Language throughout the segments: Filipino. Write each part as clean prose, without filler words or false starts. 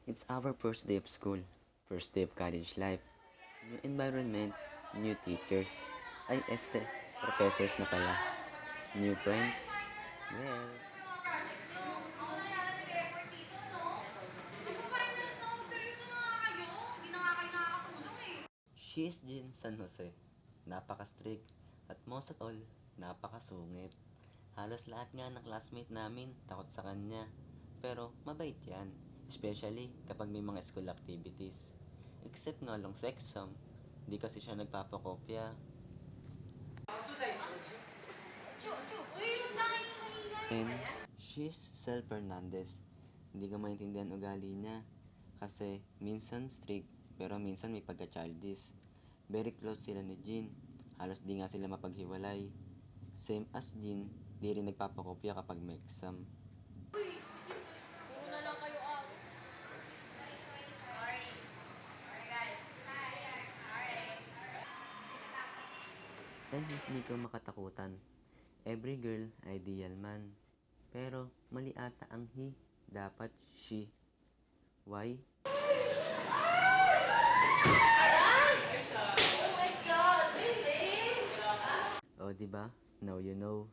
It's our first day of school, first day of college life. New environment, new teachers. Ay, professors na pala. New friends. Well, she is Jean San Jose. Napaka-strict at most of all, napakasungit. Halos lahat nga ng classmate namin takot sa kanya. Pero mabait yan, especially kapag may mga school activities. Except nga lang sa exam, di kasi siya nagpapakopya. And she's Sel Fernandez. Hindi ka maintindihan ugali niya. Kasi minsan strict, pero minsan may pagka-childish. Very close sila ni Jean. Halos di nga sila mapaghiwalay. Same as Jean, di rin nagpapakopya kapag may exam. And Miss Miko makatakutan. Every girl, ideal man. Pero mali ata ang he, dapat she. Why? O diba? Now you know.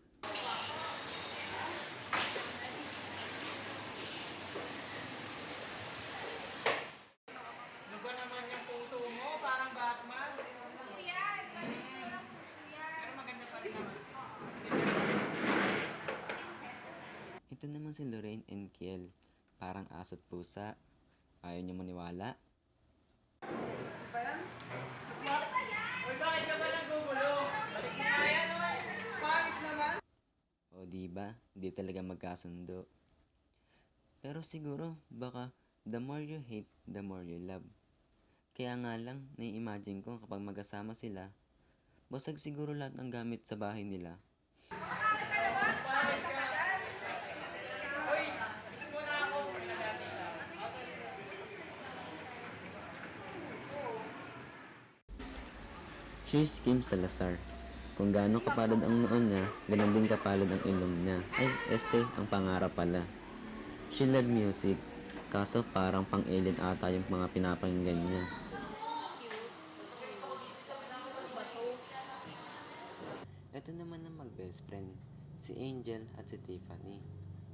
Lugo naman yung puso mo, parang Batman. Puso yan. Pwede mo lang puso yan. Pero maganda pa rin naman. Ito naman si Lorraine and Kiel. Parang aso't pusa. Ayaw niyo maniwala? Uy, bakit ka ba nagugulo? Balik mo nga yan, oy. Pangit naman. O diba? Di talaga magkasundo. Pero siguro, baka the more you hate, the more you love. Kaya nga lang, nai-imagine ko kapag magkasama sila, basag siguro lahat ng gamit sa bahay nila. Uy, miss mo na ako. She's Kim Salazar. Kung gaano kapalad ang noon niya, ganun din kapalad ang ilong niya. Ay, ang pangarap pala. She love music, kaso parang pang-alien ata yung mga pinapakinggan niya. Ito naman ang mag-best friend, si Angel at si Tiffany.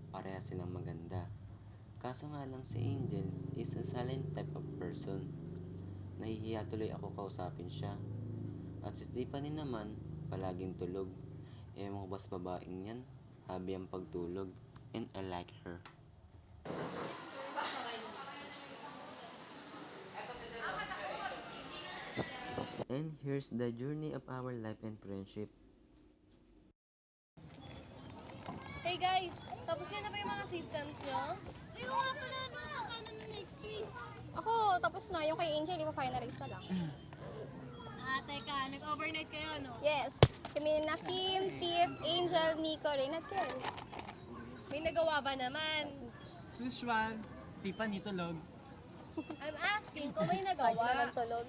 Pareha silang maganda. Kaso nga lang si Angel is a silent type of person. Nahihiya tuloy ako kausapin siya. At si Tiffany naman, palaging tulog. Ewan ko ba sa babaeng yan, habi ang pagtulog. And I like her. And here's the journey of our life and friendship. Hey guys, tapos yun na ba yung mga systems nyo? Ayaw nga pala, ano na next week? Ako, tapos na. Yung kay Angel, ipa-finalize na lang. Teka, nag-overnight kayo, no? Yes. Kami na Kim, Tiff, Angel, Nico, Rain at Kel. May nagawa ba naman? Suswan, Tiffany tulog. I'm asking kung may Naman nagawa. tulog.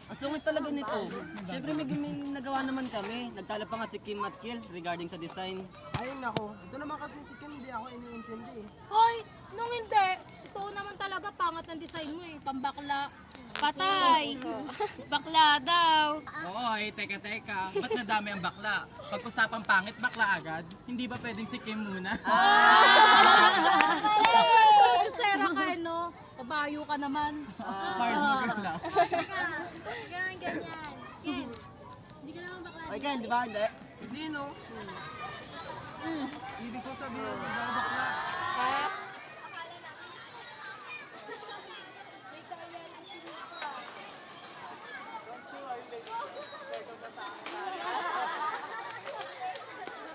Ang sungit talaga nito. Siyempre may nagawa naman kami. Nagtala pa nga si Kim at Kiel regarding sa design. Ayun ako. Ito naman kasi si Kim, hindi ako iniintindi eh. Hoy, nung hindi, totoo naman talaga pangat ang design mo eh, pambakla. Patay! Bakla daw. Oo, teka. Ba't nadami ang bakla? Pag-usapang pangit, bakla agad? Hindi ba pwedeng si Kim muna? Baklang produsera ka eh, no? Pabayo ka naman. Partner lang. Ganyan. Ken, hindi ka naman bakla. Ay, Ken, di ba? Hindi. Hindi no? Ibig ko sabihin, hindi ako bakla.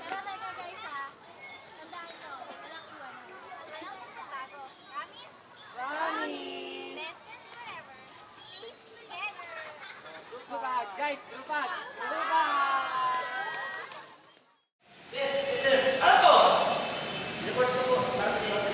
Pero teka guys ha, tandaan nyo, walang iwanan. Walang magbabago. Promise? Promise! Best friends forever. Stays together. Lupad, guys! Lupad! Yes, sir. Ano to? Reports ko po para sa day of the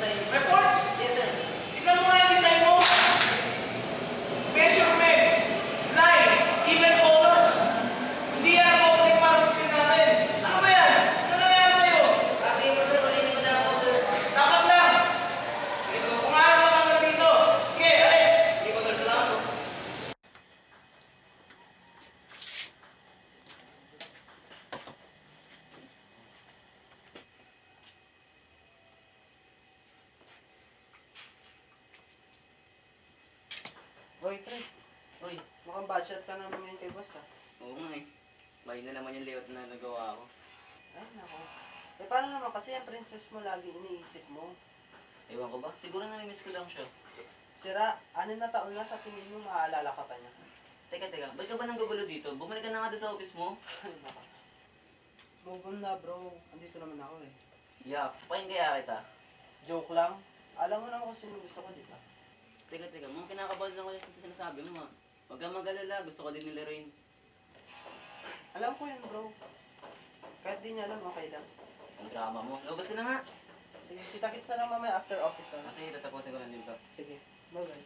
Hoy, pre. Uy, Mukhang bad shot ka naman ngayon kay boss, ah. oo nga eh. Mali na naman yung layout na nagawa ko. Ay, nako. Eh, paano naman kasi yung princess mo lagi iniisip mo? Ewan ko ba? Siguro namimiss ko lang siya. Sira, 6 na taon na sa tingin mo maaalala ka pa niya. Teka, ba't ka ba nanggugulo dito? Bumalik ka na nga doon sa office mo. Ay, nako. Move on na, bro. Andito naman ako eh. Yak, sapayin kaya kita. Joke lang. Alam mo naman kung sino gusto ko, di ba? Teka, mga kinakabahan lang ko yung sinasabi mo ha. Huwag kang mag-alala, gusto ko din ni Lorraine. Alam ko yun, bro. Kahit di niya alam, okay lang. Ang drama mo. Labas ka na nga. Sige, kita-kits na lang mamaya after office, ah. Kasi tatapusin ko lang din to. Sige, bye-bye.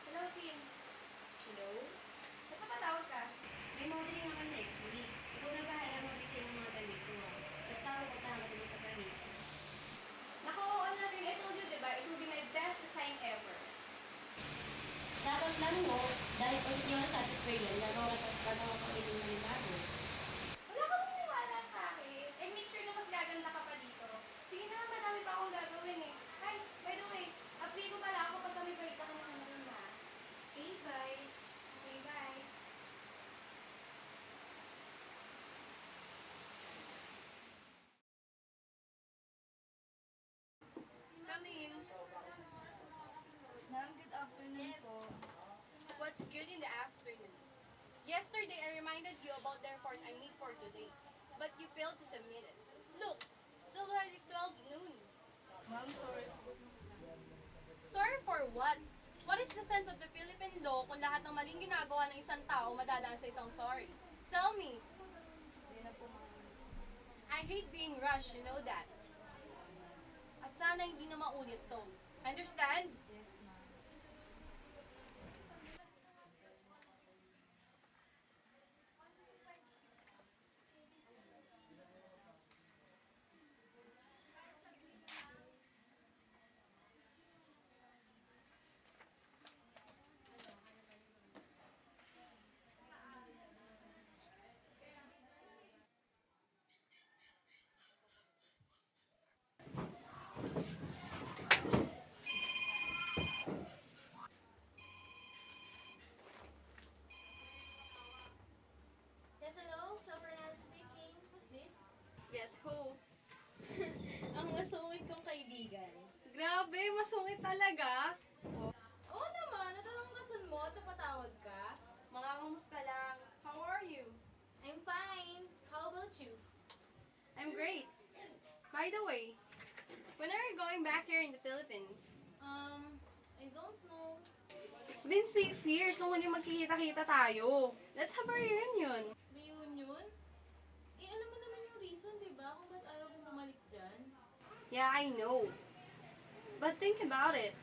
Hello, Tin. Hello? Ba't napatawag ka? May modeling ako next week. Ikaw na bahala mag-design ng mga damit ko. Basta pupuntahan ka dun sa Parisi. Naku, oo na rin. I told you, di ba? It will be my best design ever. Dapat lang no, dahil pag hindi ako satisfied yan, gagawa ka ulit ng bago. Wala ka bang maniwala sa akin? And make sure na mas gaganda ka pa dito. Sige na, madami pa akong gagawin eh. Hi, by the way, update mo pala ako pag kami break ka ng naman na. Okay, bye. Okay, bye. Come in. Ma'am, good afternoon po. What's good in the afternoon? Yesterday, I reminded you about the report I need for today, but you failed to submit it. Look, it's already 12 noon. Ma'am, sorry. Sorry for what? What is the sense of the Philippine law kung lahat ng maling ginagawa ng isang tao madadaan sa isang sorry? Tell me. Hindi na po, ma'am. I hate being rushed, you know that. At sana hindi na maulit to. Understand? Yes, ma'am. Yes, hello. So, Fernanda speaking. Who's this? Yes, who? Ang masungit kong kaibigan. Grabe, masungit talaga. Oo naman, ito lang ang rason mo at napatawag ka. Mga kamusta lang. How are you? I'm fine. How about you? I'm great. By the way, when are you going back here in the Philippines? I don't know. It's been 6 years nung huli magkikita-kita tayo. Let's have a reunion. Reunion? Eh, alam mo naman yung reason, di ba? Kung ba't ayaw kong bumalik dyan? Yeah, I know. But think about it.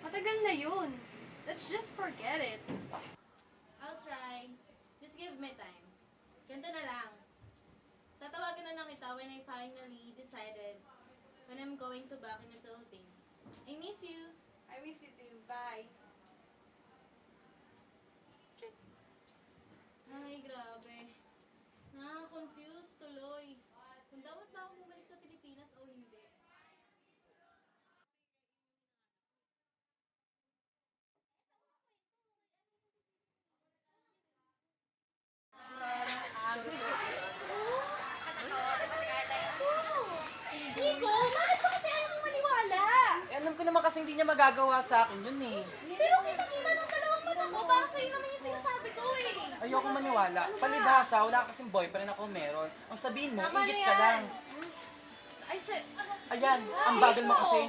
Matagal na yun. Let's just forget it. I'll try. Just give me time. Ganito na lang. Tatawagan na lang kita when I finally decided when I'm going to back in the Philippines. I miss you. I miss you too. Bye. Ay, grabe. Nakaka-confuse tuloy. Kung dapat ba akong bumalik sa Pilipinas o hindi. Nico, bakit ba kasi ayaw mong maniwala? Eh, alam ko naman kasi hindi niya magagawa sa akin yun eh. Pero kita-kita ng dalawang mata ko. Para sa'yo naman yung sinasabi ko eh. Ayoko maniwala. Palibhasa, wala kasing boyfriend ako meron. Ang sabihin mo, Tama ingit na ka yan. lang. I said, Ayan, ang bagal mo kasi.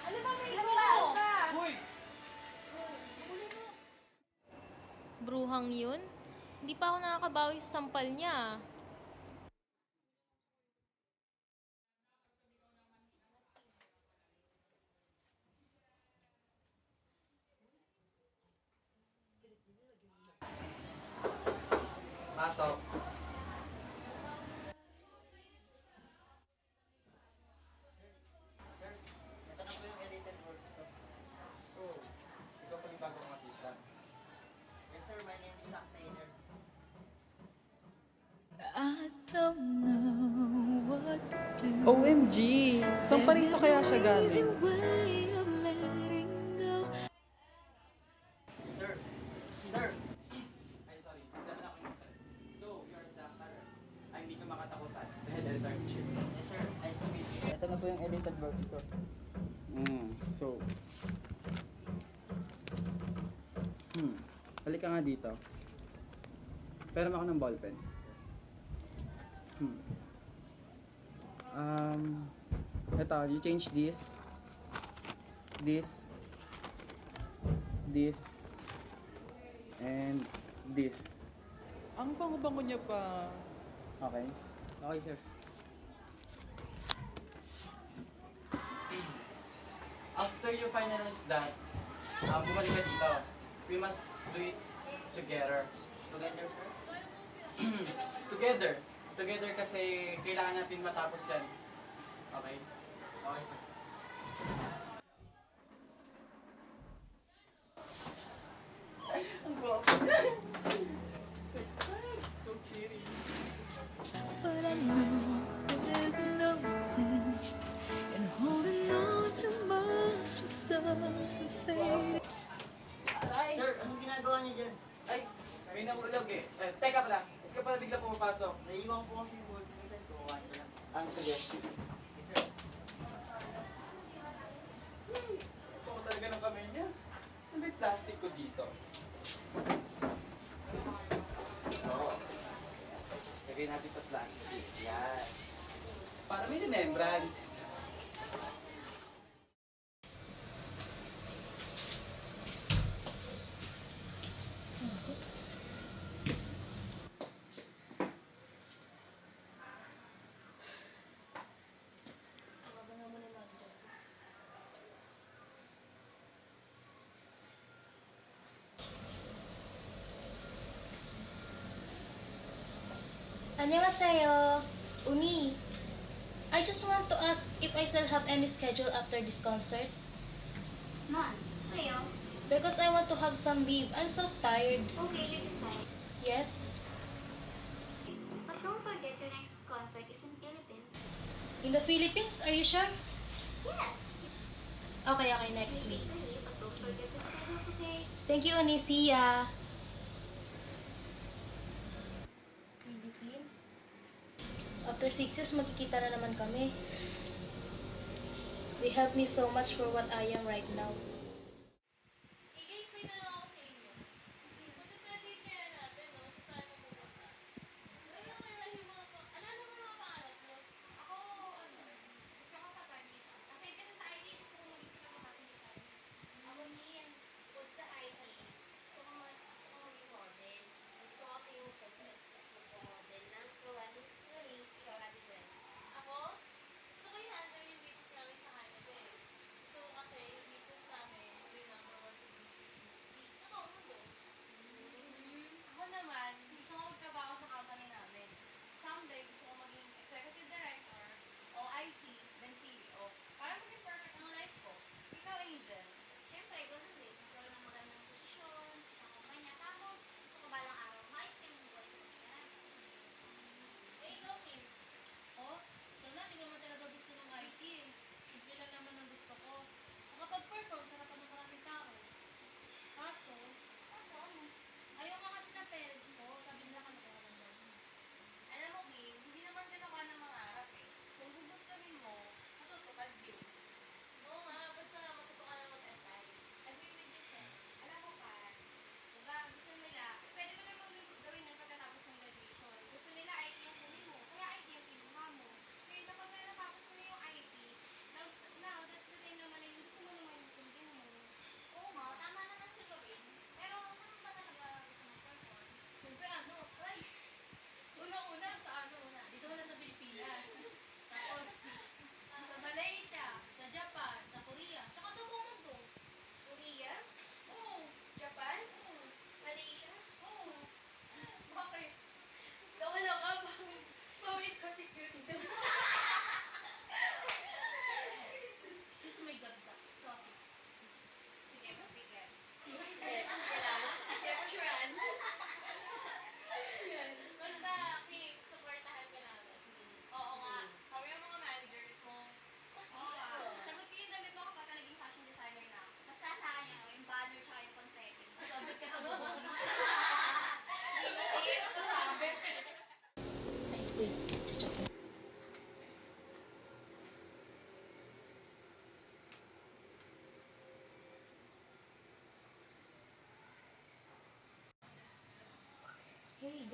ano ba may iba? Uy! Bruhang yun? Hindi pa ako nakakabawi sa sampal niya. Pasok. my name is Zach Taylor. OMG! Saan Paraiso kaya siya galing? Sir, sir. Ay, sorry. Dahan ako yung sorry. So, you're Zach Taylor. I'm Nico Makatakutan, the head editor in chief. Yes, sir. Nice to meet you. Ito na po yung edited works ko. Halika nga dito. Pera mo ako ng ballpen. Ito, you change this, and this. Ang bango-bango niya pa. Okay? Okay, sir. After you finalize that, bumalik ka dito. We must do it together. Together, sir? Together. Together kasi kailangan natin matapos yan. Okay? Okay, sir. So serious. But I know there's no sense in holding on too much to suffer fate. Sir, anong ginagawa niyo dyan? Ay, may nahulog eh. Teka pala, ba't ka pala bigla pumapasok? Naiiwan ko kasi yung board ko, sir. Kukuhain ko lang. Sige. Yes, sir. Ako talaga ng kamay niya. Saan may plastic ko dito? Oo. Lagay natin sa plastic. Yan. Para may remembrance. 안녕하세요. Uni. I just want to ask if I still have any schedule after this concert. Man, kayo? Because I want to have some leave. I'm so tired. Okay, you decide. Yes. But don't forget your next concert is in Philippines. In the Philippines? Are you sure? Yes! Okay, next week. Okay, but don't forget the schedules, okay? Thank you, Uni. See ya. Philippines? After 6 years, magkikita na naman kami. They helped me so much for what I am right now. Hey guys, may tanong ako sa inyo. Pwede kaya natin, no? Sa tayo pumunta. Ano kaya yung mga ano mga pangarap mo? Ako, gusto ko sa Paris. Kasi sa IT, gusto ko maging sila makapin sa akin. Ako din, bukod sa IT, gusto ko maging model. Gusto ko kasi yung susunod mag-model ng gawa ng really, ikaw Ate Zen. Ako, gusto ko i-handle yung business namin sa Canada eh. Gusto ko kasi yung business namin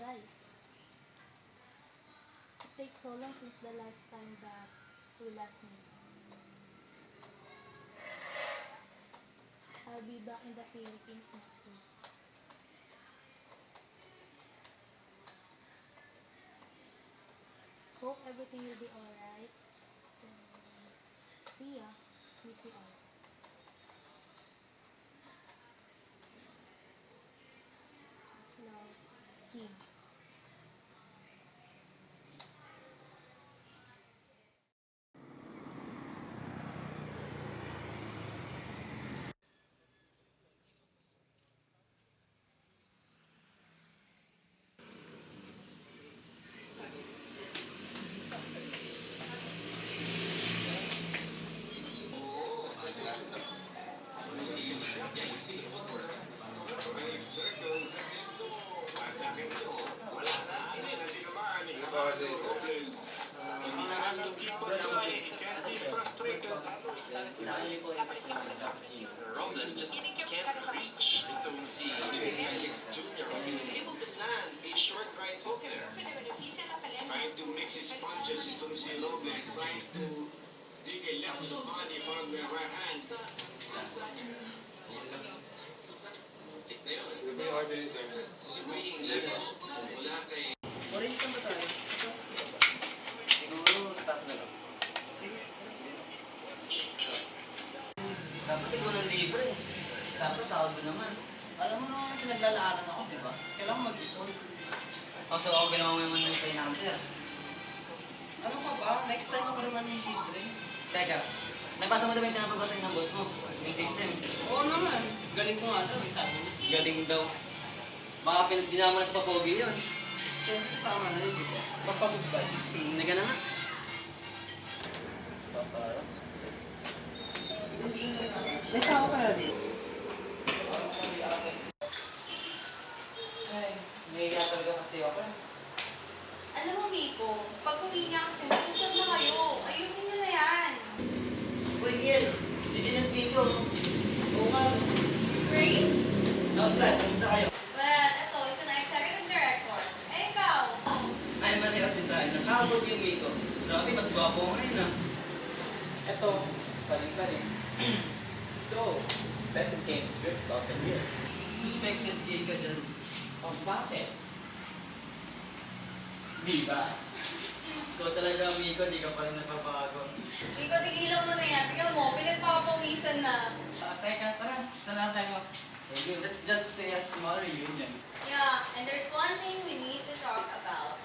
guys. It takes so long since the last time that we last met. I'll be back in the Philippines next week. Hope everything will be alright. See ya. Miss you all. Hello. Kim. Robles just can't reach itong si Felix Jr. He was able to land a short right hook there. Trying to mix his punches itong si Robles, trying to dig a left body from the right hand. Tik na yun. Swinging left hook mula kay Orientan ba tayo? Siguro sa taas na lang. Sige. Dapat ikaw ng libre. Sabi sahod naman. Alam mo naman pinaglalaanan ako, di ba? Kailangan mag-ipon. Kaso ako ginawa naman ng financer. Ano ka ba? Next time ako naman yung libre. Teka, nabasa mo na ba yung pinapabasa ng boss mo? Yung system? Oo naman. Galing ko nga daw, sabi mo. Galing daw. Baka dinama na sa papogi yun. Siyempre kasama na yun, di ba? Magpapagod. Sige ka na nga. Tapos tayo. May tao ka na dito. Ay, nahiya talaga kasi ako. Alam mo, Miko, pag uwi niya kasi, mag-usap na kayo. Ayusin niyo na yan. Uy, Kiel. Si Jean at Pico. Oo nga. Great? Kamusta? Kamusta kayo? Well, ito, isa na executive director. Eh, ikaw? I'm a layout designer. How about you, Miko? Grabe, mas gwapo ko ngayon ah. Eto, paling-paling. So, suspected game scripts also here. Suspected gay ka dyan. Oh, bakit? Di ba? Ikaw talaga, Miko. Di ka pa rin napapago. Miko, tigilan mo na yan. Tingnan mo, pinagpapawisan na. Teka, tara. Tara tayo. Thank you. Let's just say a small reunion. Yeah, and there's one thing we need to talk about.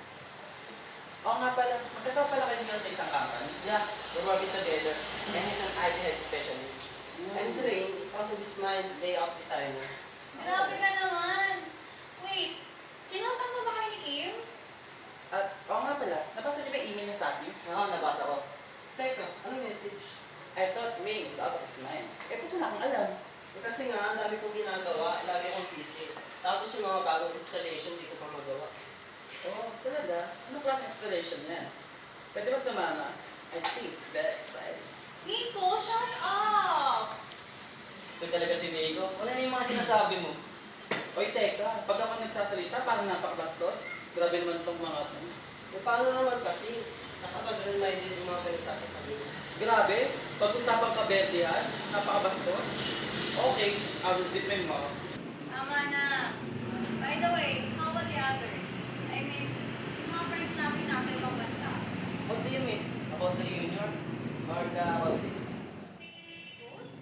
Oo nga pala, magkasama pala kayo dito sa isang company. Yeah, we're working together. And he's an IT head specialist. And Rain is out of his mind layout designer. Grabe ka naman. Wait, kinontak mo ba kayo ni Kim? At oo nga pala, nabasa niyo ba yung email niya sa akin? Oo, nabasa ko. Teka, ano message? I thought Ray is out of his mind. Eh, ba't wala akong alam? Kasi nga, ang dami kong ginagawa. Lagi akong busy. Tapos yung mga bagong installation, di ko pa magawa. Oh, talaga? Anong class installation yan? Pwede ba sumama? I think it's very exciting. Miko, shut up! Ito talaga si Miko. Ano na yung mga sinasabi mo? Oy, teka, pag ako nagsasalita, parang napakabastos. Grabe naman itong mga ito. So, paano naman kasi? Nakapag-minded yung mga pinagsasabi mo. Grabe, pag-usapang kaberdihan, napakabastos. Okay, I will zip my mouth. Tama na. By the way, how about the others? I mean, yung mga friends namin nasa ibang bansa. What do you mean? About the reunion? Or about this? Both?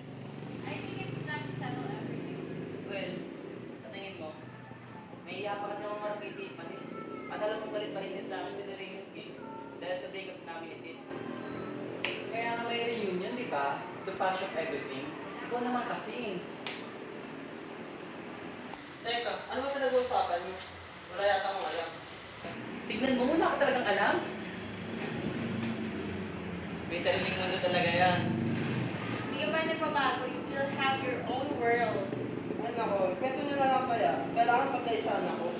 I think it's time to settle everything. Well, sa tingin mo, may iya pa kasi akong marang kay Tiffany. At alam kong galit pa rin din sa akin si Lorraine at Kate dahil sa breakup namin ni Tiff. Kaya nga may reunion, di ba? To patch up everything. Ikaw naman kasi. Teka, ano ba talaga usapan niyo? Wala yata akong alam. Tignan mo, wala ka talagang alam. May sariling mundo talaga yan. Hindi ka pa rin nagbabago. You still have your own world. Ay nako, kwento nyo na lang kaya. Kailangan magkaisaan ako.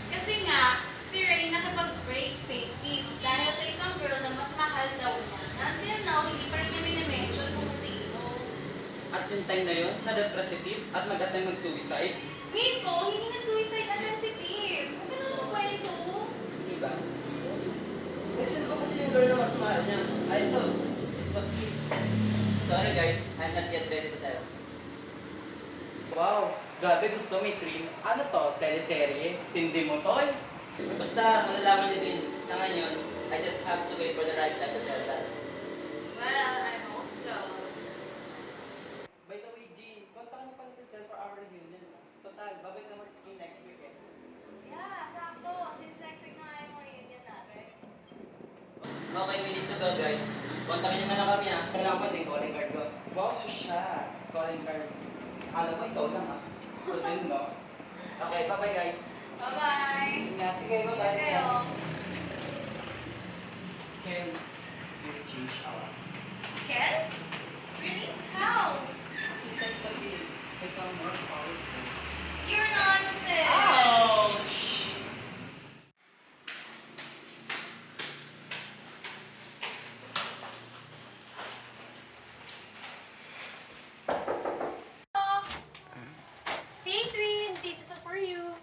Kasi nga, si Ray nakapag-break fake Eve dahil sa isang girl na mas mahal daw niya. Until now, hindi pa rin niya minimension kung sino. At yung time na yun, na-depressive at mag-attempt mag-suicide. Miko, hindi nag-suicide attempt si Tim. Huwag ka naman magkwento. mahal niya. Ay, ito. Paski. Sorry guys, I'm not yet ready to tell. Wow, grabe gusto may dream. Ano to, teleserye? Tindi mo tol? Basta, malalaman niyo din. Sa ngayon, I just have to wait for the right time to tell that. Well, I hope so. By the way, Jean, kontak mo pala si Sel for our reunion. Total, babalik naman si Jean next week eh. Yeah, sakto. Since next week na nga yung reunion natin. Okay, we need to go guys. Kontakin niyo na lang kami ha. Kailangan mo din calling card ko. Wow, siya. Calling card. Alam mo, ikaw lang ah. Cool din, no? Okay, bye-bye guys. Bye-bye. Sige, bye-bye. Kayo. Ken, you change our. Ken? Really? How? Isang sabihin, become more powerful. You're nonsense. Ouch! Hey, Twin! This is for you.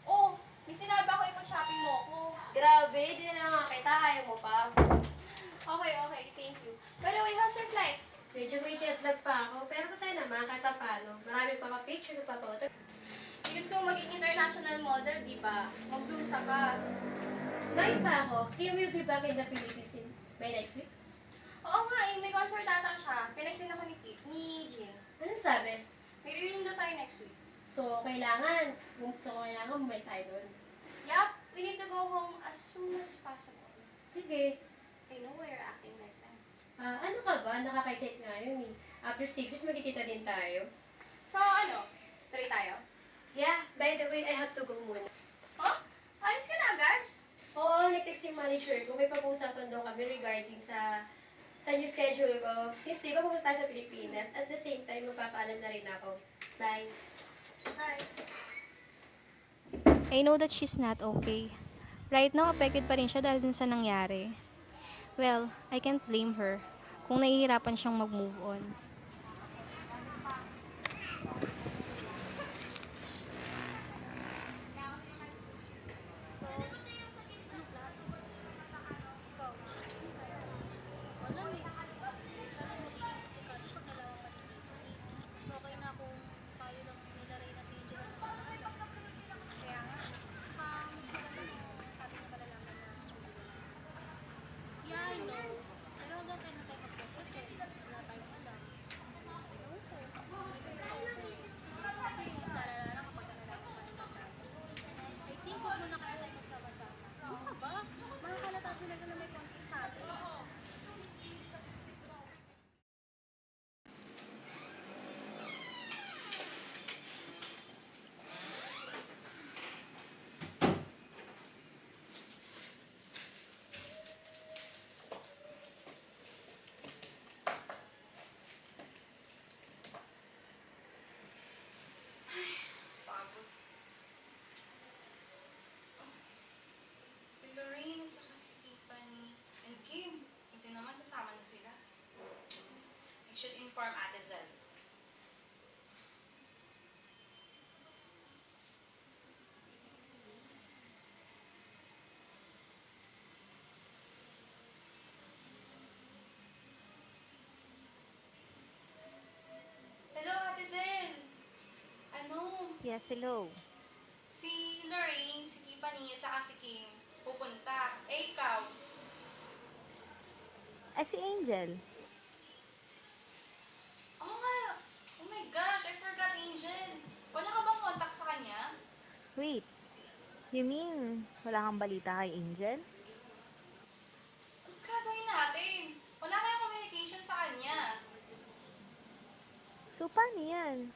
Oh, may sinabi ako ipag-shopping mo ako. Grabe, di na lang nga kita. Ayaw mo pa. Okay, thank you. By the way, how's your flight? Medyo may jet lag pa ako, pero masaya naman kahit pa paano. Marami pa ka-picture pa to. Gusto mo maging international model, di ba? Magdusa ka. Bakit pa ako? Kim will be back in the Philippines by next week. Oo nga may concert ata siya. Tinextin ako ni Jean. Anong sabi? May reunion daw tayo next week. So, kailangan bumalik tayo doon. Yup, we need to go home as soon as possible. Sige. I know why you're acting like that. Ano ka ba? Nakaka-excite nga yun eh. After 6 years, magkikita din tayo. So, ano? Tuloy tayo? Yeah, by the way, I have to go muna. Oh? Alis ka na agad? Oo, nag-text yung manager ko. May pag-uusapan daw kami regarding sa new schedule ko. Since di ba pupunta tayo sa Pilipinas, at the same time, magpapaalam na rin ako. Bye. Bye. I know that she's not okay. Right now, affected pa rin siya dahil dun sa nangyari. Well, I can't blame her kung nahihirapan siyang mag-move on. Si Lorraine at saka si Tiffany and Kim, hindi naman sasama na sila. I should inform Ate Zel. Hello, Ate Zel! Ano? Yes, hello. Si Lorraine, si Tiffany at saka si Kim pupunta. Eh, ikaw? Si Angel. Oo nga. Oh my gosh, I forgot Angel. Wala ka bang contact sa kanya? Wait, you mean wala kang balita kay Angel? Ang gagawin natin? Wala kayong communication sa kanya. So, paano yan?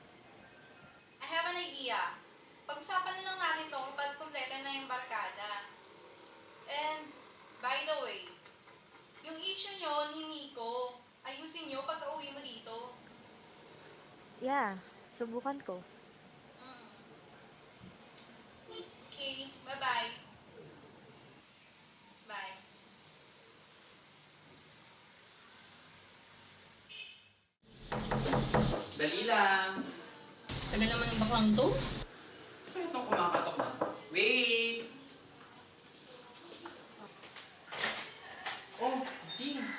I have an idea. Pag-usapan na lang natin to kapag kumpleto na yung barkada. And, by the way, yung issue nyo ni Nico, ayusin nyo pagka-uwi mo dito. Yeah, subukan ko. Okay, bye-bye. Bye. Dali lang. Tagal naman ng baklang to. Ano itong kumakatok na? Wait! Oh,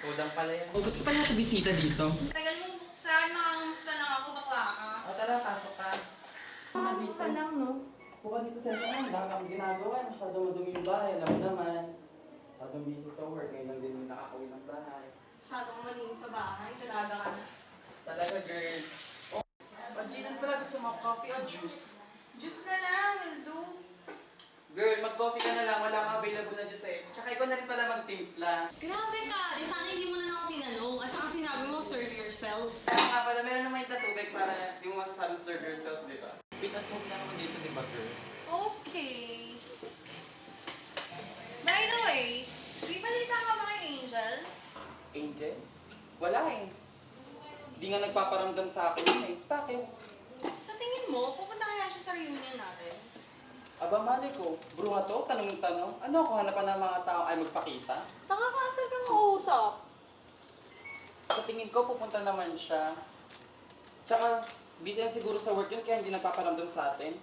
Ikaw lang pala yan. Ba't ka pala nakabisita dito? Tagal mo buksan, makakamusta lang ako, bakla ka. O tara, pasok ka. Makakamusta lang, no? Buka dito sa inyo, ang dami akong ginagawa. Masyadong madumi yung bahay, alam mo naman. Masyadong busy sa work, ngayon lang din nakakauwi ng bahay. Masyadong malinis sa bahay, talaga ka na. Talaga, girl. Oh, Ginan pala gusto mo coffee o juice? Juice na lang, will do. Girl, mag-coffee ka na lang. Wala kang available na juice eh. Tsaka ikaw na rin pala magtimpla. Grabe ka, di sana hindi mo na lang ako tinanong. At saka sinabi mo, serve yourself. Kaya nga pala, meron naman yung tubig para di mo masasabi serve yourself, di ba? Wait at home lang naman dito, di ba, girl? Okay. By the way, may balita ka ba kay Angel? Angel? Wala eh. Di nga nagpaparamdam sa akin yun eh. Bakit? Sa tingin mo, pupunta kaya siya sa reunion natin? Aba, mali ko. Bruha to, tanong-tanong. Ano ako hanapan ng mga tao ay magpakita? Nakakaasal kang kausap. Sa tingin ko, pupunta naman siya. Tsaka, busy yan siguro sa work yun, kaya hindi nagpaparamdam sa atin.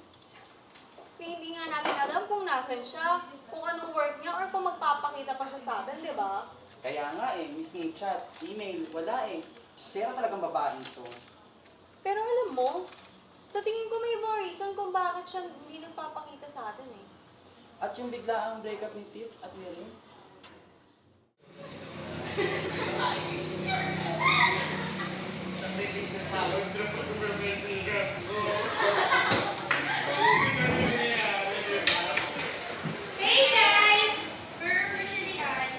Hindi nga natin alam kung nasan siya, kung anong work niya, or kung magpapakita pa siya sa atin, di ba? Kaya nga eh, mismong chat, email, wala eh. Sira talagang babaeng to. Pero alam mo, sa tingin ko may ibang reason kung bakit siya hindi nagpapakita sa atin eh. At yung biglaang breakup ni Tip at Mary. Hey guys! We're officially on.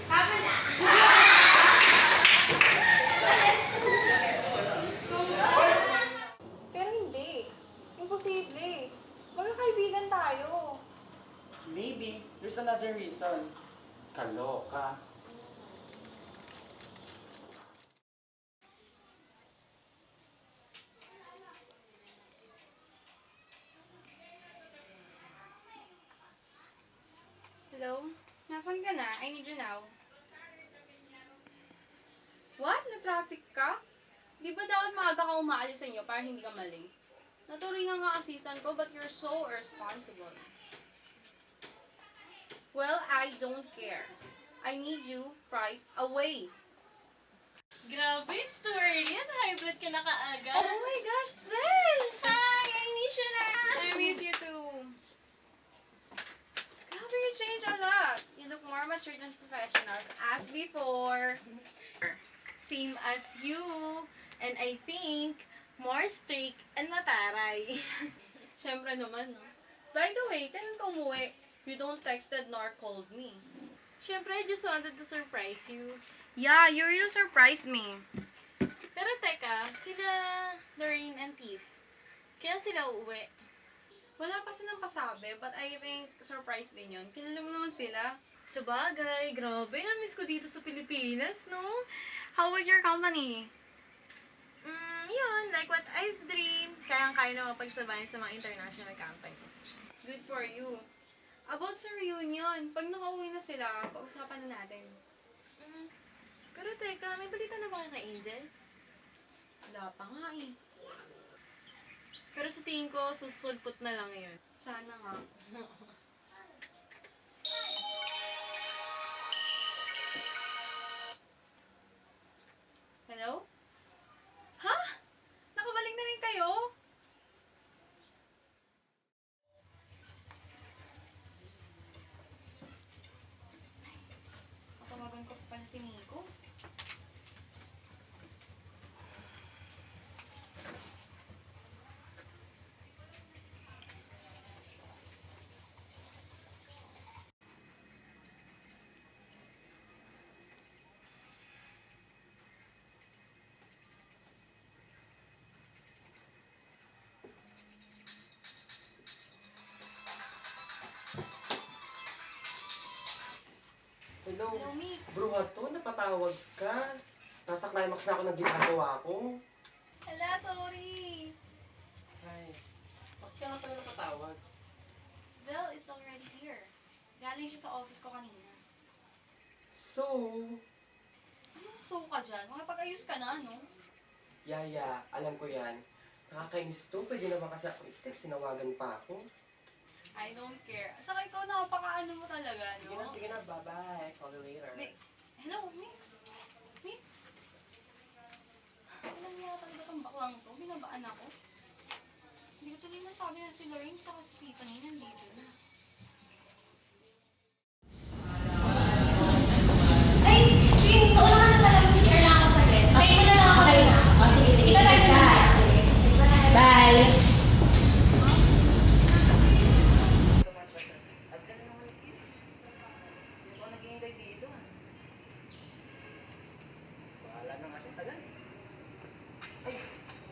Habla. Pero hindi. Imposible. Magkakaibigan tayo. Maybe, there's another reason. Kaloka. Hello? Nasaan ka na? I need you now. What? Na-traffic ka? Di ba dapat maaga ka umaalis sa inyo para hindi ka malate? Naturingan ka assistant ko, but you're so irresponsible. Well, I don't care. I need you right away. Grabe, it's too early. High blood ka na kaagad. Oh my gosh, Zen! Hi, I miss you na. I miss you too. Grabe, you changed a lot. You look more mature and professional as before. Same as you. And I think, more strict and mataray. Siyempre naman, no? By the way, kailan ka umuwi? You don't texted nor called me. Siyempre, I just wanted to surprise you. Yeah, you really surprised me. Pero teka, sila Lorraine and Tiff, kailan sila uuwi? Wala pa silang pasabi, but I think surprise din yun. Kilala mo naman sila. Sabagay, grabe, na-miss ko dito sa Pilipinas, no? How about your company? Yun, like what I've dreamed, kayang-kaya na mapagsabayan sa mga international companies. Good for you. About sa reunion, pag nakauwi na sila, pag-usapan na natin. Pero teka, may balita na ba kay Angel? Wala pa nga eh. Pero sa tingin ko, susulpot na lang yun. Sana nga. Hello? Ha? Nakabalik na rin kayo? Matawagan ko pa pala si Nico. Hello. Hello, Mix. Bruha to, napatawag ka. Nasa climax na ako ng ginagawa ko. Hala, sorry. Nice. Bakit ka nga pala napatawag? Zell is already here. Galing siya sa office ko kanina. So, Anong so ka dyan? Makapag-ayos ka na, no? Yaya, alam ko yan. Nakakainis to. Pwede naman kasi ako i-text, sinawagan pa ako. I don't care. At saka ikaw napakaano mo talaga, no? Sige na, bye-bye. Call you later. Hello, Mix? Mix? Alam niya talaga itong baklang to. Binabaan ako. Hindi ko tuloy nasabi na si Lorraine tsaka si Tiffany nandito na. Ay, Jane, pauna ka na pala mag-CR lang ako saglit. Tayo mo na lang ako rin. Oh, sige, sige. Ito tayo na. Bye. At ka na naman, kid. Hindi ko naghihintay dito, ah. Bahala na nga siyang tagal. Ay,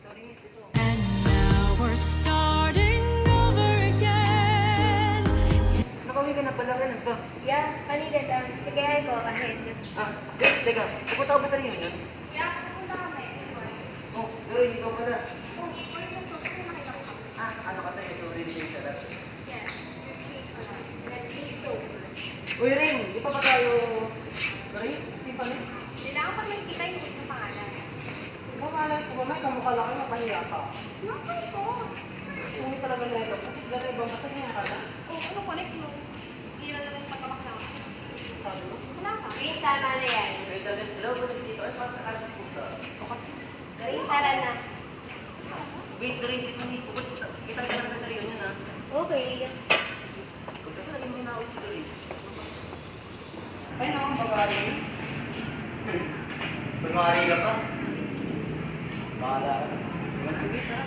sorry miss, ito. And now we're starting over again. Nakauwi ka na pala, kailan ba? Yeah, kanina lang. Sige, I go ahead. Teka, pupunta ka ba sa reunion? Yeah, pupunta kami. Oh, Lorraine, ikaw pala. Oh, sorry lang. So, sorry nakita ko. Ano ka sa'yo, Lorraine, yung sarap? Yes, you've changed a lot. And I've changed so much. Uy, Ring, di pa ba tayo... Lorraine, Tiffany? Kailangan pag nakikita yung ng pangalan. Ikaw malay ko, mamay, kamukha lang kayo, mapahiya ka. It's not my fault. Umi talaga na ito. Bakit gano'n ibang masagyan ka na? Oh, ano connect mo? Ilan na lang yung pagkabakla ko. Sabi mo? Wala pa. Wait, tama na yan. Wait, hello, balik dito. Ay, pagkakasap po sa... O kasi... Wait, tara na. Wait, Lorraine, Tiffany, kita ka talaga sa reunion, ha? Okay. Kung talaga laging hindi na ako si Lorraine. Ay, naman, babae. Kunwari ka pa. Bahala ka na. Sige, tara.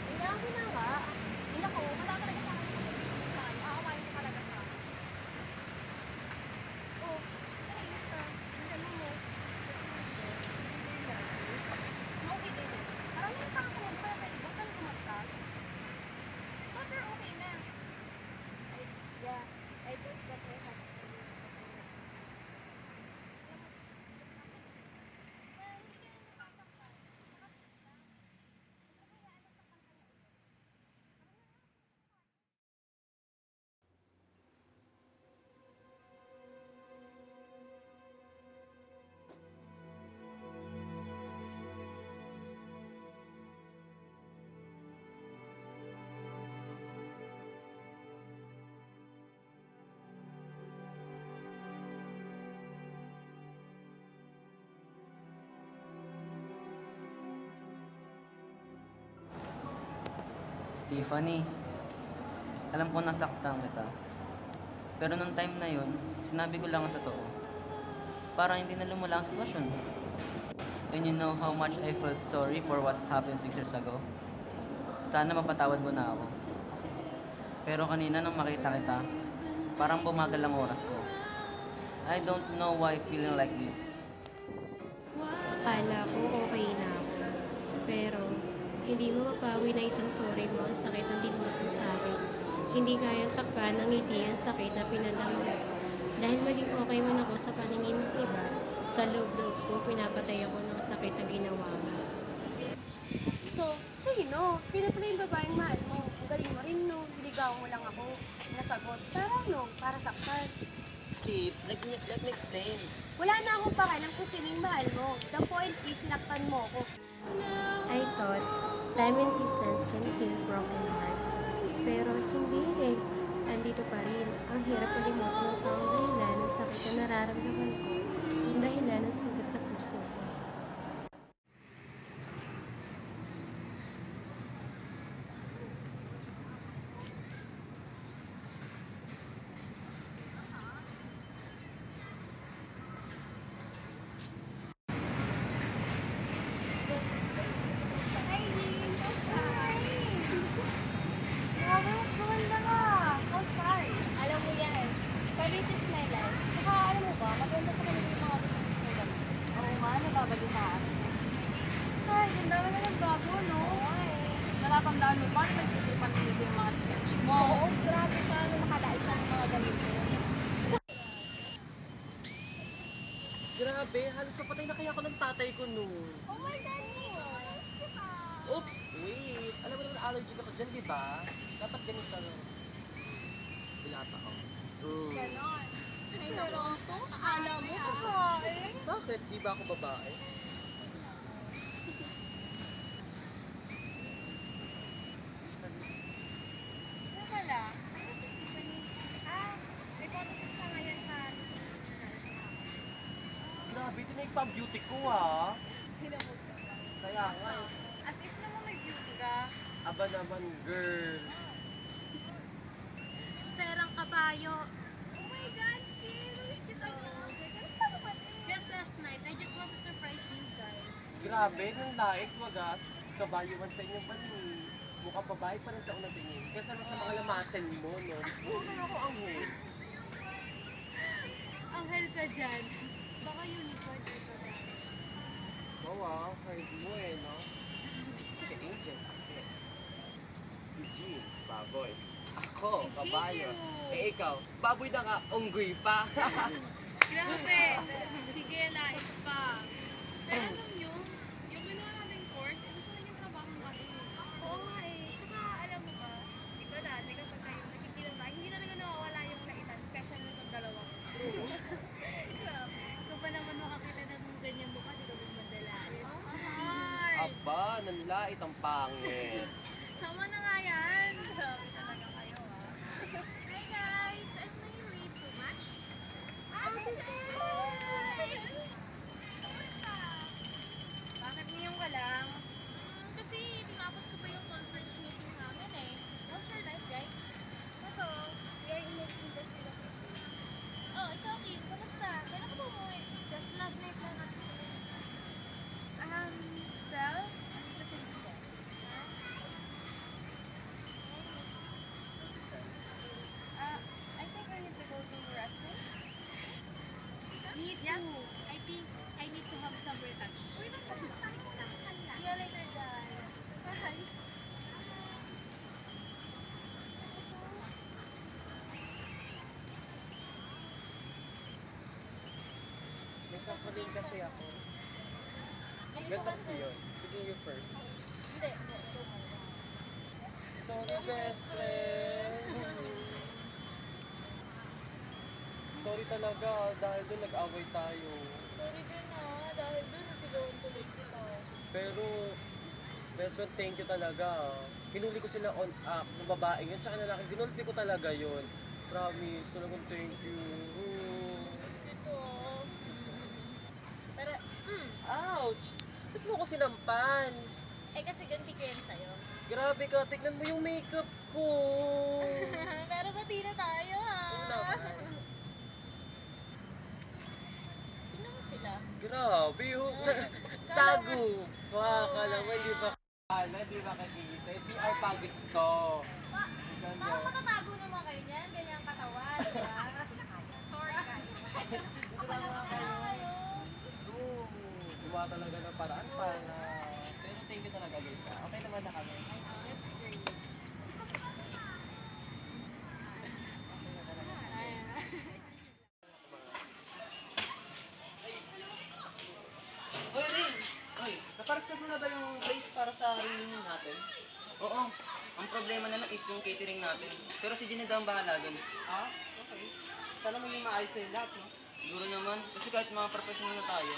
Kailangan ko na nga. Ay, naku, wala talaga sa akin yung pagkakas. Aawain ko talaga siya. Oh, ay, nandiyan mo. No, he didn't. Marami ng tao sa mundo kaya pwede huwag kang kumagkat. Thought you're okay na. Yeah, I think that may happen. Tiffany, alam ko nasaktan kita. Pero nung time na yun, sinabi ko lang ang totoo. Para hindi na lumala ang sitwasyon. And you know how much I felt sorry for what happened 6 years ago? Sana mapatawad mo na ako. Pero kanina nang makita kita, parang bumagal ang oras ko. I don't know why feeling like this. Akala ko okay na ako. Pero, hindi mo mapawi na isang sorry mo ang sakit ng dinulot mo sa akin. Hindi kayang takpan ng ngiti ang sakit na pinadama. Dahil maging okay man ako sa paningin ng iba, sa loob-loob ko, pinapatay ako ng sakit na ginawa mo. So, sino? Sino pala yung babaeng mahal mo? Ang galing mo rin, no? Niligawan mo lang ako. Nasagot. Para ano? Para saktan. Steve, let me explain. Wala na akong pakialam kung sino yung mahal mo. The point is, sinaktan mo ako. I thought, time and distance can heal broken hearts. Pero hindi eh. Andito pa rin. Ang hirap kalimutan ng taong dahilan ng sakit na nararamdaman ko. Yung dahilan ng sugat sa puso ko. Hi, Jane. Kamusta? Grabe, mas gumanda ka. How's Paris? Alam mo yan. Paris is my life. Saka alam mo ba, maganda sa kanila yung mga business mo lang. Oo nga, nababalitaan. Ay, ang dami na nagbago, no? Natatandaan mo, paano nagtitipan nito yung mga sketch mo? Oo, grabe siya. Nakadaan siya ng mga ganito. Grabe, halos napatay na kaya ako ng tatay ko noon. Oh my God, Nicholas! Diba? Oops, wait. Alam mo naman allergic ako dyan, di ba? Dapat ganito lang. Bilat ako. Ganon. Ay, naku. Akala mo, kakain. Bakit? Bakit? Di ba ako babae? Ano pala? Ano si Tiffany? May photoshoot siya ngayon sa Grabe, tinake pa ang beauty ko ha. Hinamog ka ba? Kaya nga. As if naman may beauty ka. Aba naman, girl. Serang kabayo. Oh my God, Kim! Namiss kita na. Just last night, I just want to surprise you guys. Grabe, nang laik, wagas. Kabayo man sa inyong panin. Mukhang babae pa rin sa unang tingin. Kesa naman sa mga lamasan mo, no? Ano ako ang hate? Anghel ka dyan. Baka unicorn or babae. Wow, heard mo eh, no? Si Angel, kasi. Si Jean, baboy. Ako, kabayo. Eh ikaw, baboy na ka, unggoy pa. Grabe! Sige, lait pa. Pero alam nyo, yung ginawa natin course, gusto na yung trabaho natin. Oo nga eh. Saka alam mo ba, ikaw dati kapag tayo nakikilang tayo, hindi talaga nawawala yung laitan, special na itong dalawang. Grabe. Ikaw pa naman makakita ng ganyan mukha, di ka magmadalain. Ay! Aba, nanlait ang pangit. Sama na nga yan! Grabe talaga kayo ah. Hi guys! Am I late too much? Bakit ngayon ka lang? Kasi tinapos ko pa yung conference meeting namin eh. How's your life guys? Ito, we are in industry lang. Oh, ikaw Kim, kamusta? Kailan ka ba umuwi? Just last night lang natin. Sel? Andito si Lisa. I think I need to go to the restroom. Me too. I think I need to have some retouch. Uy, see you later, guys. Bye. May sasabihin kasi ako. Ganito kasi yun. Sige you first. Hindi. Sorry, best friend. Sorry talaga dahil doon nag-away tayo. Sorry din dahil doon nasigawan tuloy kita. Pero, best friend, thank you talaga. Hinuli ko sila on ng babaeng yun, tsaka lalaki. Ginulpi ko talaga yun. Promise, talagang thank you. Ito. Pero, Ouch! Ba't mo ko sinampan? kasi ganti ko yan sa'yo. Grabe ka, tignan mo yung makeup ko. Pero bati na tayo Wala. Tingnan mo sila. Grabe, tago. Baka naman, di ba? Di ba kakikita? CR pa gusto. Parang makatago naman kayo niyan. Ganyan katawan. Sorry guys. Gumawa talaga ng paraan para. Pero thank you talaga, guys. Okay naman na kami. That's great. Oy, Rin! Oy, naparasal mo na ba yung place para sa reunion natin? Oo. Ang problema na lang is yung catering natin. Pero si Ginny daw ang bahala dun. Ah, okay. Sana maging maayos na yung lahat, no? Siguro naman, kasi kahit mga professional na tayo,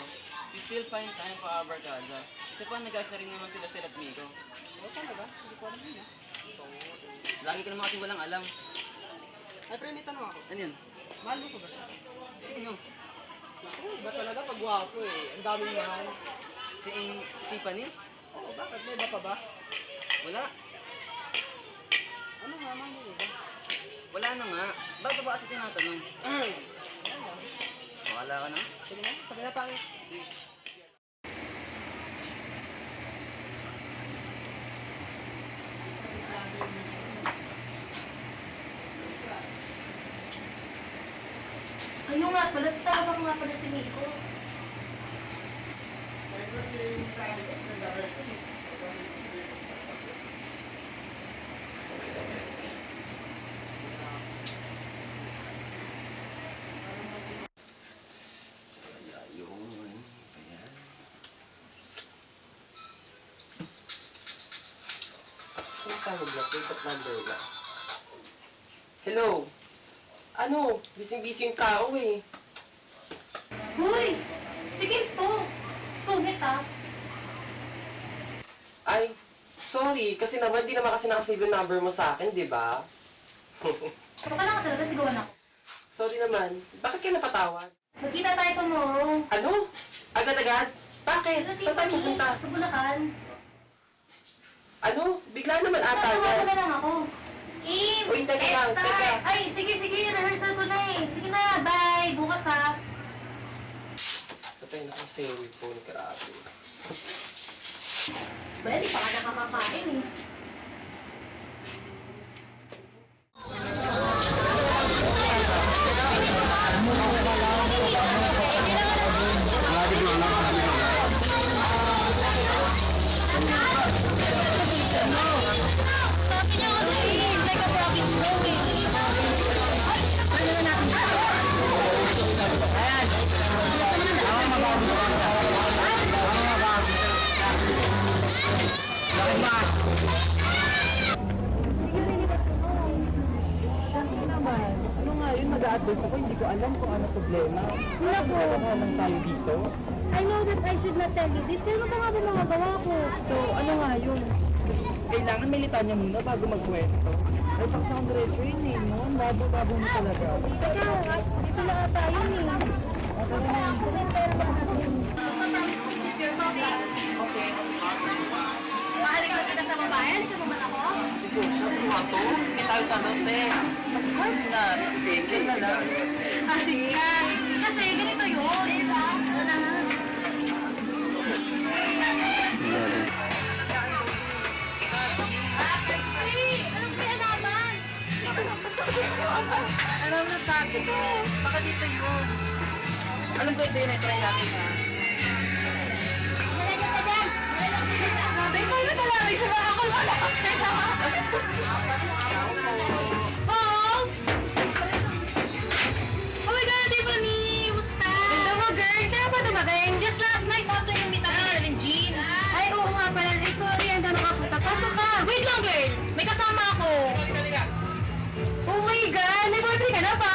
we still find time for our barkada. Isa pa, nag-ayos na rin naman sila at Miko. Oo talaga, hindi ko alam yun, Lagi ko naman kasi walang alam. Ay, pre, may tanong ako. Ano yun? Mahal mo ko ba siya? Sino? Naku, iba talaga pag gwapo eh. Ang daming mahal. Si Tiffany? Oo, bakit? May iba pa ba? Wala. Ano nga, mahal mo ba? Wala na nga. Bakit ba kasi tinatanong? Wala ka na? Sige na, sabi na tayo. Ayun nga pala, tatawag nga pala si Miko. Hello? Ano? Busy-busy yung tao eh. Hoy! Sige, kita. Ay, sorry. Kasi naman, di naman kasi nakasave yung number mo sa akin, di ba? Baka lang ka talaga, sigawan ako. Sorry naman. Bakit ka napatawad? Magkita tayo tomorrow. Ano? Agad-agad? Bakit? Saan tayo pupunta? Sa Bulacan. Ano? Bigla naman ata Sasama yan. na lang ako. Kim! Uy, teka lang, Start! teka. Ay, sige, rehearsal ko na eh. Sige na, bye! Bukas ha. Patay na kasi yung phone, grabe. Well, di pa ka nakakakain eh. Sabi niya kasi, it's like a province snow eh. Ano na natin? Ano nga yun, mag-a-advise ako, hindi ko alam kung ano problema. Nagkakaroon lang tayo dito. I know that I should not tell you this, pero ano nga ba mga gawa ko? So, ano nga yun? Kailangan may litanya muna bago magkwento. Ay, pag sa diretso yun eh, no? Babo-babo mo talaga. Ikaw, dito na nga tayo eh. Okay na yan. Okay. Mahalik mo kita sa babae, hindi ka naman ako? So, siya, mga to? Hindi tayo tanong, te. Of course not. Tingin na lang. Asik ka. Kasi ganito yun. Ano na nga? Anong kinalaman? Alam na sabi ko, baka dito yun. Alam ko ito yun, try natin ha. Sabi ko yun talaga sa mga kulwala. Oh! Oh my God, Tiffany! Musta? Ganda mo, girl. Kaya ba dumating? Just last night after yung meet up na rin, Jean. Ay, oo nga pala. Ay, sorry. Ang dano ka puta. Pasok ka. Wait lang, girl. May kasama ako. Oh my God! May boyfriend ka na pa?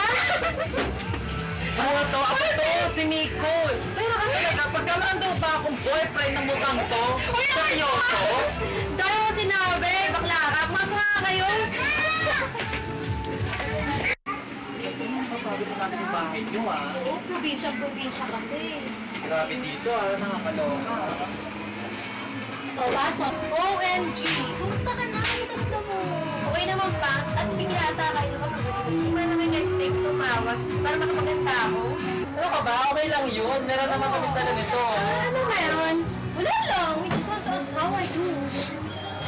Ano to? Ako to, si Nicole. Sino ka talaga? Pagkalaan daw ba akong boyfriend ng mukhang to? Seryoso? Dahil mo sinabi, bakla ka. Pumasok nga kayo. Mapagod na namin yung bahay nyo ah. Oo, probinsya kasi. Grabe dito ah, nakakaloka. O, pasok. OMG! Kumusta ka na? Ano ka mo? Okay naman, pas. At bigla ata kayo masusunod dito. Hindi ba naman Netflix tumawag para makapaganda ako? Ano ka ba? Okay lang yun. Meron naman kami dala nito. Ano meron? Wala lang. We just want to ask how are you?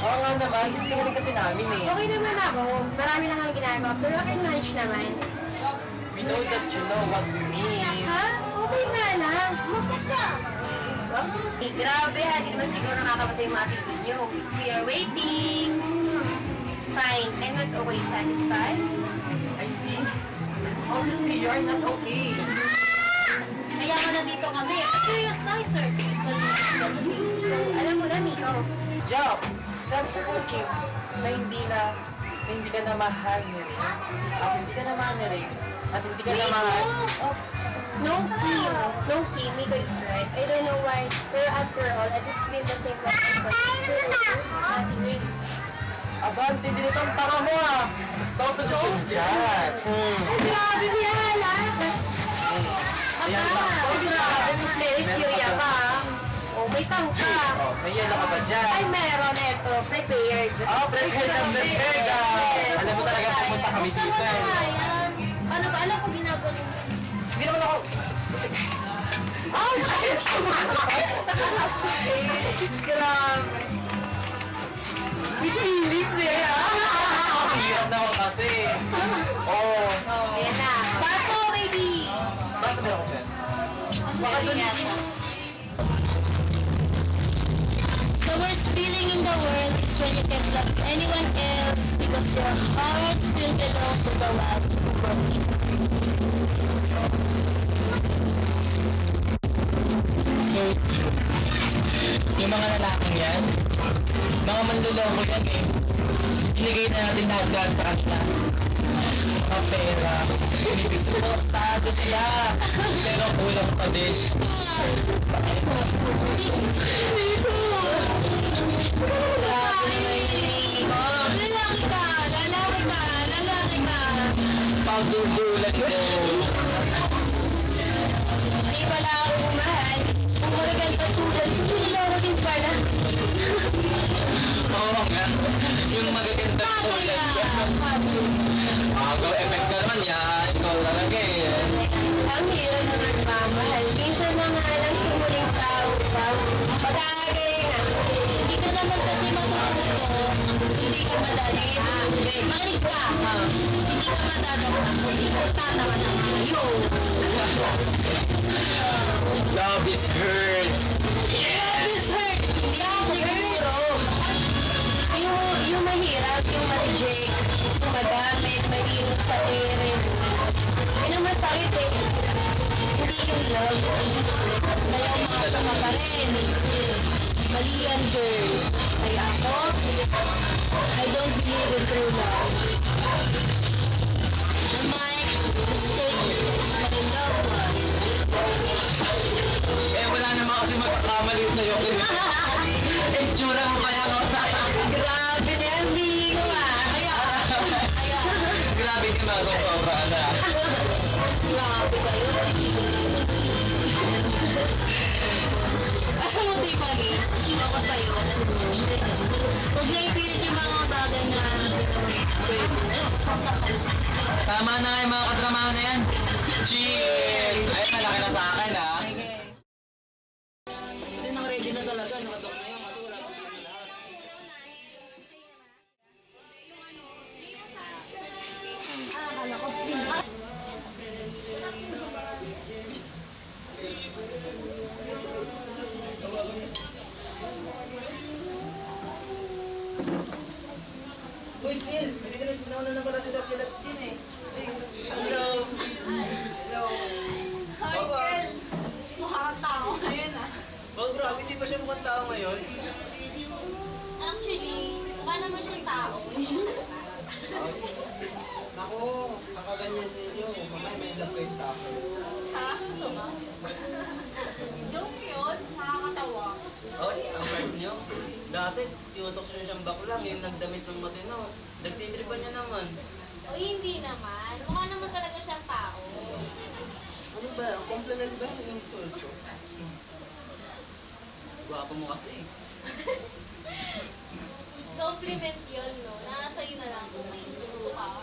Oo nga naman, miss ka rin kasi namin eh. Okay naman ako. Marami lang ang ginagawa. Pero I can manage naman. We know that you know what we mean. Ha? Okay nga lang. Masok ka. Oops. Grabe ha. Hindi naman siguro nakakamatay yung mga niyo. We are waiting. Fine. I'm not okay. Satisfied? I see. Obviously, you're not okay. Kaya nga nandito kami. Serious nicers. Usually, so, alam mo na, Miko. Yeah, sabi sa coaching na hindi ka na mahal ni Rick. At hindi ka na mahal ni Rick. At hindi ka na mahal. Oh, No, Kim. No, Kim. Miko is right. I don't know why. Pero after all, I just feel the same way as what you said. Ate Rick. aba, hindi nito ang tanga mo ah. Tapos sa susunod dyan. Ay, grabe, Mihala. Ayan lang. Ay, grabe. Very curious ka. Oh, may tangka. Oh, may yelo ka ba dyan? Ay, meron. Eto, prepared. Oh, prepared ang prepared ah. Alam mo talaga pumunta kami Buksan mo dito na eh. nga yan. Ano ba? Alam ko ginagawa mo. Hindi naman ako... Ah, shit! Grabe. Bilis mo yan ah! Ang hirap naman kasi. Oh. Ayan na. Paso, baby! Basta meron ko dyan. Baka doon The worst feeling in the world is when you can't love anyone else because your heart still belongs to the one who broke it. So, yung mga lalaking yan, mga manluloko yan eh. Binigay na natin lahat sa kanila. pera. Pinipisuportado sila. Pero kulang pa din. Lalaki ka! Lalaki ka! Lalaki ka! Pagdudulan ko. Di pala ako mahal. Kung magaganda tulad, sinilaro din pala. Oo nga. Yung magaganda ko. Agaw effect ka naman yan. Ikaw talaga eh. Ang hirap na magmamahal. Minsan na nga lang sumuling tao pa. Pagkakagalingan. Dito naman kasi matututo. Hindi ka madali. Makinig ka. Hindi ka matatawa. Tatawa na. Yo! Love is hurts. Love is hurts. Hindi ako siguro. Yung mahirap, yung ma-reject, yung magamit, mahirap sa parents. Yun ang masakit eh. Hindi yung love. Kaya umakasama pa rin. Mali yan, girl. Kaya ako, I don't believe in true love. My mistake is my loved one. Eh wala naman kasi magkakamali sa'yo. Eh, tsura mo kaya no? Grabe na yan, bigo ah. Grabe ka na, sobra na. Grabe kayo. Alam mo, di ba eh? Ako sa'yo. Huwag na ipilit yung mga bagay na Tama na nga yung mga kadramahan na yan. Cheers! Ay, malaki na sa akin ah. Kasi naka-ready na talaga, nakadock na yun kasi wala pang sino lahat. Uy, Phil! Hindi ka nauna na pala sila din eh. Uy, hello! Hello! Michael! Mukha kang tao ngayon ah. Oh, grabe, hindi pa siya mukhang tao ngayon. Actually, mukha naman siyang tao. Ako, kakaganyan ninyo. Mamaya may love kayo sa akin. Ha? Suma? Joke yun. Nakakatawa. Oh, ang hard niyo. Dati, tinutok siya siyang baklang, yung nagdamit ng matino. Nagtitripan niya naman. O hindi naman. Mukha naman talaga siyang tao. Ano ba? Ang compliments ba yung sulcho? Gwapo mo kasi. Compliment yun, no? Nakasa'yo na lang kung may insuro ka.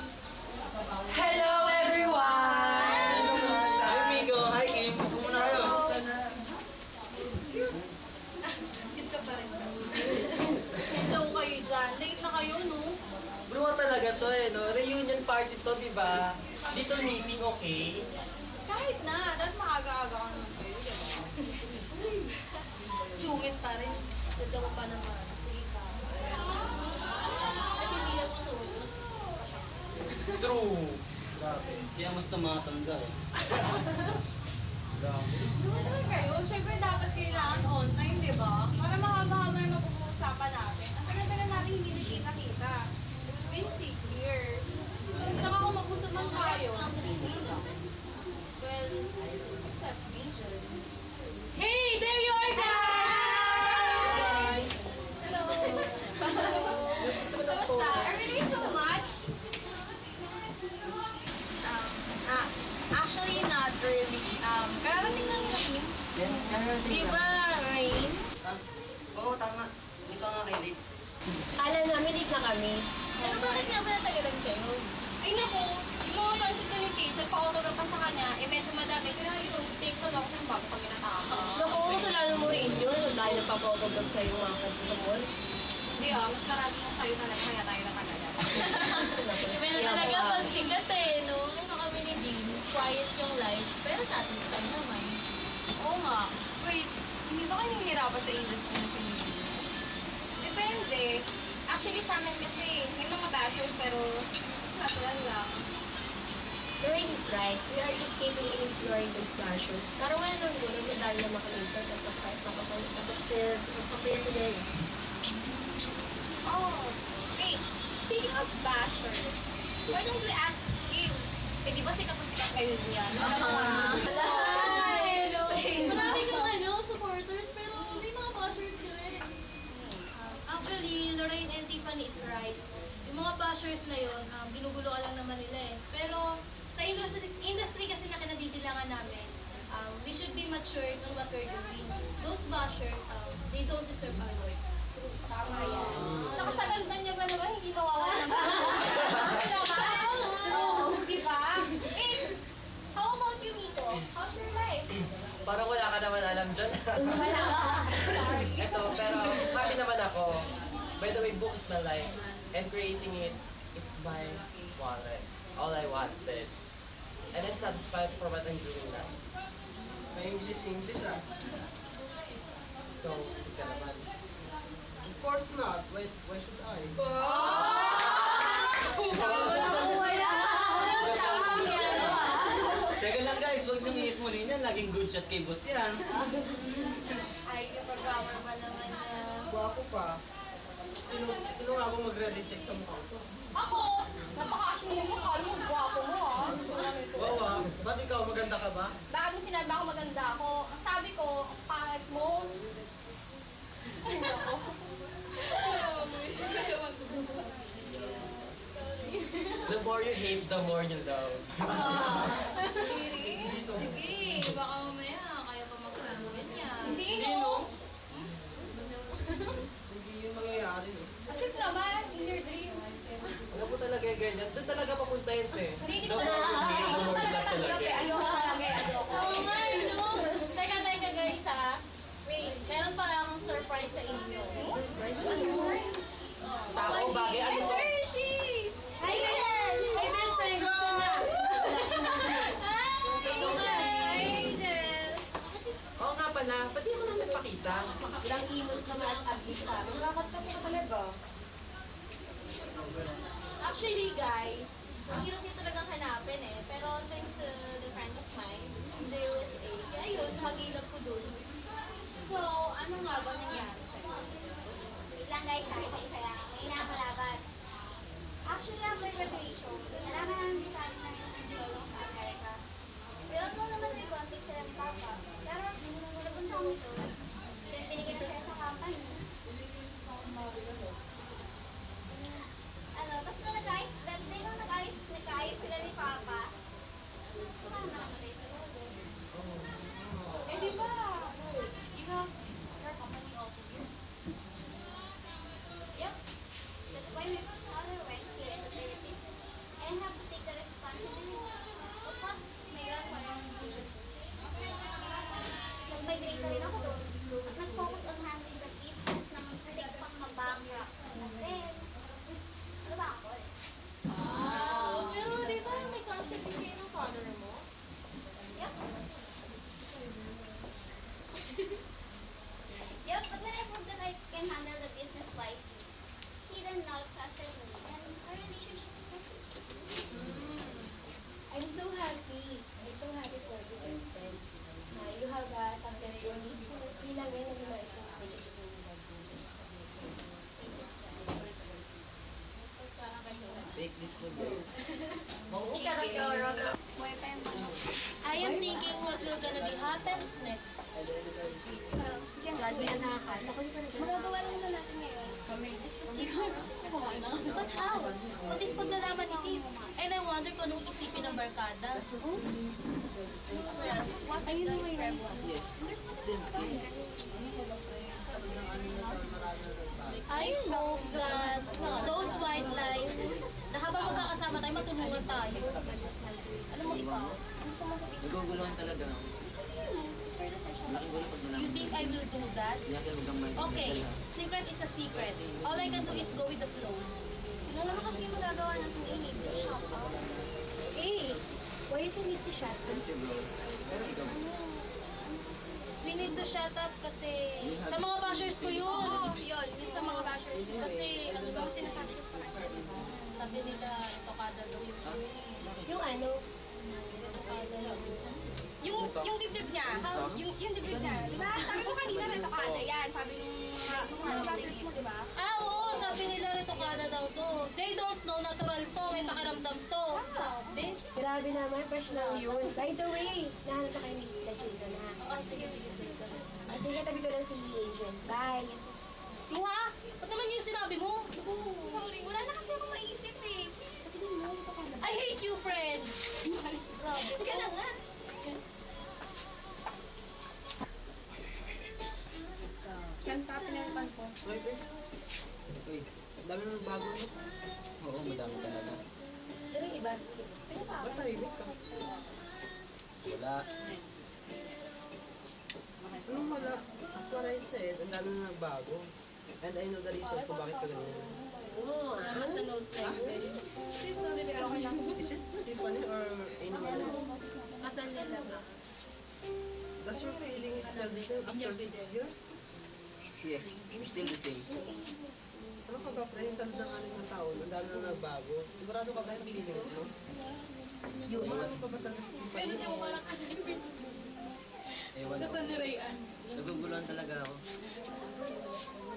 Hello everyone! Hi, Migo. Hi, Kim. Huwag muna kayo. Cute ka pa rin. Hello kayo dyan. Late na kayo, no? Bro, talaga to eh, no? Reunion party to, di ba? Dito meeting, okay? Kahit na. Dahil maaga-aga ka naman kayo, di ba? Sungit pa rin. Ganda ko pa naman. Sige ka. At hindi lang masuot. Mas susunod pa siya. True. Grabe. Kaya mas tumatanda eh. Grabe. Ano naman kayo? Siyempre dapat kailangan on time, di ba? Para mahaba-haba yung mapag-uusapan natin. Ang tagal-tagal natin hindi nakita-kita. It's been 6 years. Tsaka kung mag-usap man tayo, sa hindi lang. Well, except Angel. Hey, there you are, guys! Hello! Kamusta? I relate so much. Actually, not really. Kararating lang namin. Yes, Di ba, Rain? Oo, tama. Dito nga kay Late. Kala namin late na kami. Pero bakit nga ba natagalan kayo? Ay naku, yung mga pansit ko ni Kate, nagpa-autograph pa sa kanya, medyo madami. Kaya yung takes na ako ng bago kami natapos. Naku, kasalanan mo rin yun dahil nagpapapagod sa'yo mga kaso sa mall. Hindi mas marami yung sa'yo talaga, kaya tayo natagalan. Iba na talaga pag sikat eh, no? Ano kami ni Jean, quiet yung life, pero satisfied naman. Oo nga. Wait, hindi ba kayo nahihirapan sa industry na pinili? Depende. Actually, sa amin kasi, may mga bashers, pero mas natural lang. Rain is right. We are just capable in ignoring those bashers. Pero wala nang gulo na dahil na makaligtas at napapasaya sila eh. Oh, wait. Speaking of bashers, why don't we ask Kim Eh, di ba sikat na sikat kayo niyan? Wala mo Marami kang supporters, pero may mga bashers ka rin. Actually, Lorraine and Tiffany is right. Yung mga bashers na yun, ginugulo ka lang naman nila eh. Pero sa industry kasi na kinabibilangan namin, we should be matured on what we're doing. Those bashers, they don't deserve our words. Tama yan. Saka sa ganda niya ba naman, hindi mawawala ng Oo, di ba? Eh, how about you, Miko? How's your life? Parang wala ka naman alam dyan. Wala. Sorry. Ito, pero happy naman ako. By the way, book is my life. And creating it is my wallet. All I wanted. And I'm satisfied for what I'm doing now. May English ah. So, ika naman. Of course not. Why should I? Teka lang guys, huwag niyong iismulin yan. Laging good shot kay boss yan. Ay, kapag-grammar pa naman niya. Gwapo pa. Sino nga ba magre-reject sa mukha ko? Ako, napaka-assume mo mukha mo, gwapo mo Wow ah, ba't ikaw maganda ka ba? Bakit mo sinabi ako maganda ako? Ang sabi ko, ang pangit mo. Ay, nako. The more you hate, the more you love. Sige, baka mamaya kaya pa mag-graduate niya. Hindi, no? Hindi yun mangyayari eh. Kasi naman, in your dreams. Alam mo talaga yung ganyan. Doon talaga papunta yun eh. Hindi ko talaga. Hindi ko talaga tanggap eh. Ayoko talaga eh. Ayoko. Oo nga, no? Teka guys Wait, meron pala akong surprise sa inyo. Surprise? Tao, bagay, ano to? Hershey's! Hi, my best friend. Gusto na. Oo nga pala, ba't di mo naman nagpakita? Ilang emails naman at abis sa amin. Bakit kasi ka talaga? Actually guys, ang hirap niyo talagang hanapin eh. Pero thanks to the friend of mine in the USA, kaya yun, hagilap ko dun. So, ano nga ba nangyari sa'yo? Wait lang guys, may nakakalaban. Actually, after graduation, nalaman namin di tayo na nagtulong sa Amerika. We all know naman may contact sila ng Papa. Pero, napunta ko ito. Pinigyan na siya sa company. Tapos nung nag-ayos sila ni Papa, tsaka naman namatay sa lolo. Eh, di ba? You have your company also here. Yep. That's why my father went here in the Philippines. And have to take the responsibility of what my grandmother was doing. Nag-migrate na rin ako doon. At nag-focus on handling the business na mag-predict pang mag-bankrupt. And then, ano ba ako eh? Pero di ba may contact din kayo ng father mo? Yep. Yep, but when I proved that I can handle the business wisely, he then now trusted me, and our relationship is so sweet. I'm so happy. I'm so happy for you, best friend. You have a successful business. Hindi lang yan, naging maisang relationship mo nila. Take this food guys. I am thinking what will gonna be happens next. God, may anakan. Magagawa lang na natin ngayon. But how? What if paglalaman ni Tim? And I wonder kung anong isipin ng barkada. What Ayun is na the ngayon. expression? There's nothing about it. I hope that those white lies na habang magkakasama tayo, matulungan tayo. Alam mo ikaw, ano gusto mo sabihin? Naguguluhan talaga. Sabihin mo, sir, decision. Malaking gulo pag nalaman. You think I will do that? Hindi ako magamay. Okay, secret is a secret. All I can do is go with the flow. Ano naman kasi yung magagawa natin? We need to shop out. Hey, why you need to shop out? Kasi bro, pero ikaw. We need to shut up kasi sa mga bashers ko yun. Oo, yun. Yung sa mga bashers mo. Kasi ano ba sinasabi ko sa kanila? Sabi nila, tokada daw yun. Yung ano? Tokada daw. Yung dibdib niya. Yung dibdib niya. Di ba? Sabi mo kanina, retokada yan. Sabi nung mga bashers mo, di ba? Oo, sabi nila retokada na daw to. They don't know, natural to, may pakiramdam to. Sabi. Grabe naman, fresh lang yun. By the way, nahanap na kayo ni Kajilda na. Oh, sige. Sige, tabi ko lang si Angel. Bye. Luha? Ba't naman yung sinabi mo? Sorry, wala na kasi akong maisip eh. I hate you, friend. Grabe. Ka na nga. Yan pa, pinalitan ko. Uy, ang dami naman bago mo. Oo, madami talaga. Pero yung iba, Ba't tahimik ka? Wala. Anong wala? As what I said, ang dami naman bago. And I know the reason kung bakit ka ganyan. Naman sa nose like Please know that okay lang. Is it Tiffany or anyone else? Asan nila ba? Does your feeling is still the same after 6 years? Yes, still the same. Ano ka ba, pre? Sa loob ng 6 na taon, ang dami na nagbago. Sigurado ka ba sa feelings mo? Yung ano pa ba talaga si Tiffany? Pero di mo parang kasi Ewan ko. ni Rayan. Naguguluhan talaga ako.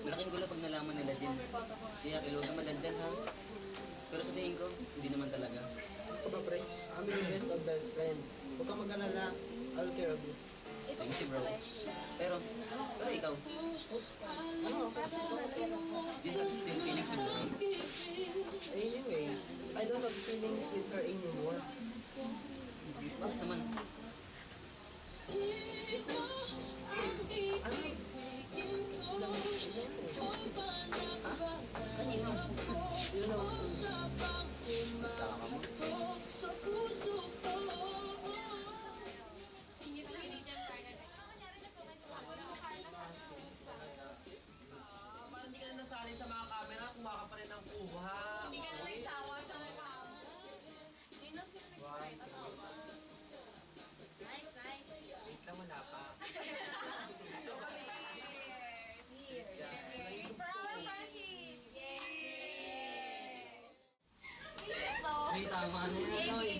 Malaking gulo pag nalaman nila din. Kaya kailangan ka madaldal ha. Pero sa tingin ko, hindi naman talaga. Ano ka ba, pre? I'm your best of best friends. Huwag kang mag-alala. I'll care of you. Thank you, bro. Pero ikaw, Ano ako? do you have still feelings with her? Anyway, I don't have feelings with her anymore. Bakit naman? Ano? Kanino? You know, Tama mo. parang hindi ka na nasanay sa mga camera, kuha ka pa rin ng kuha. Hindi ka na nagsawa sa mga kamo. Nice. Wait lang, wala pa. Cheers for our friendship! Ito. May tama na yan, Noy.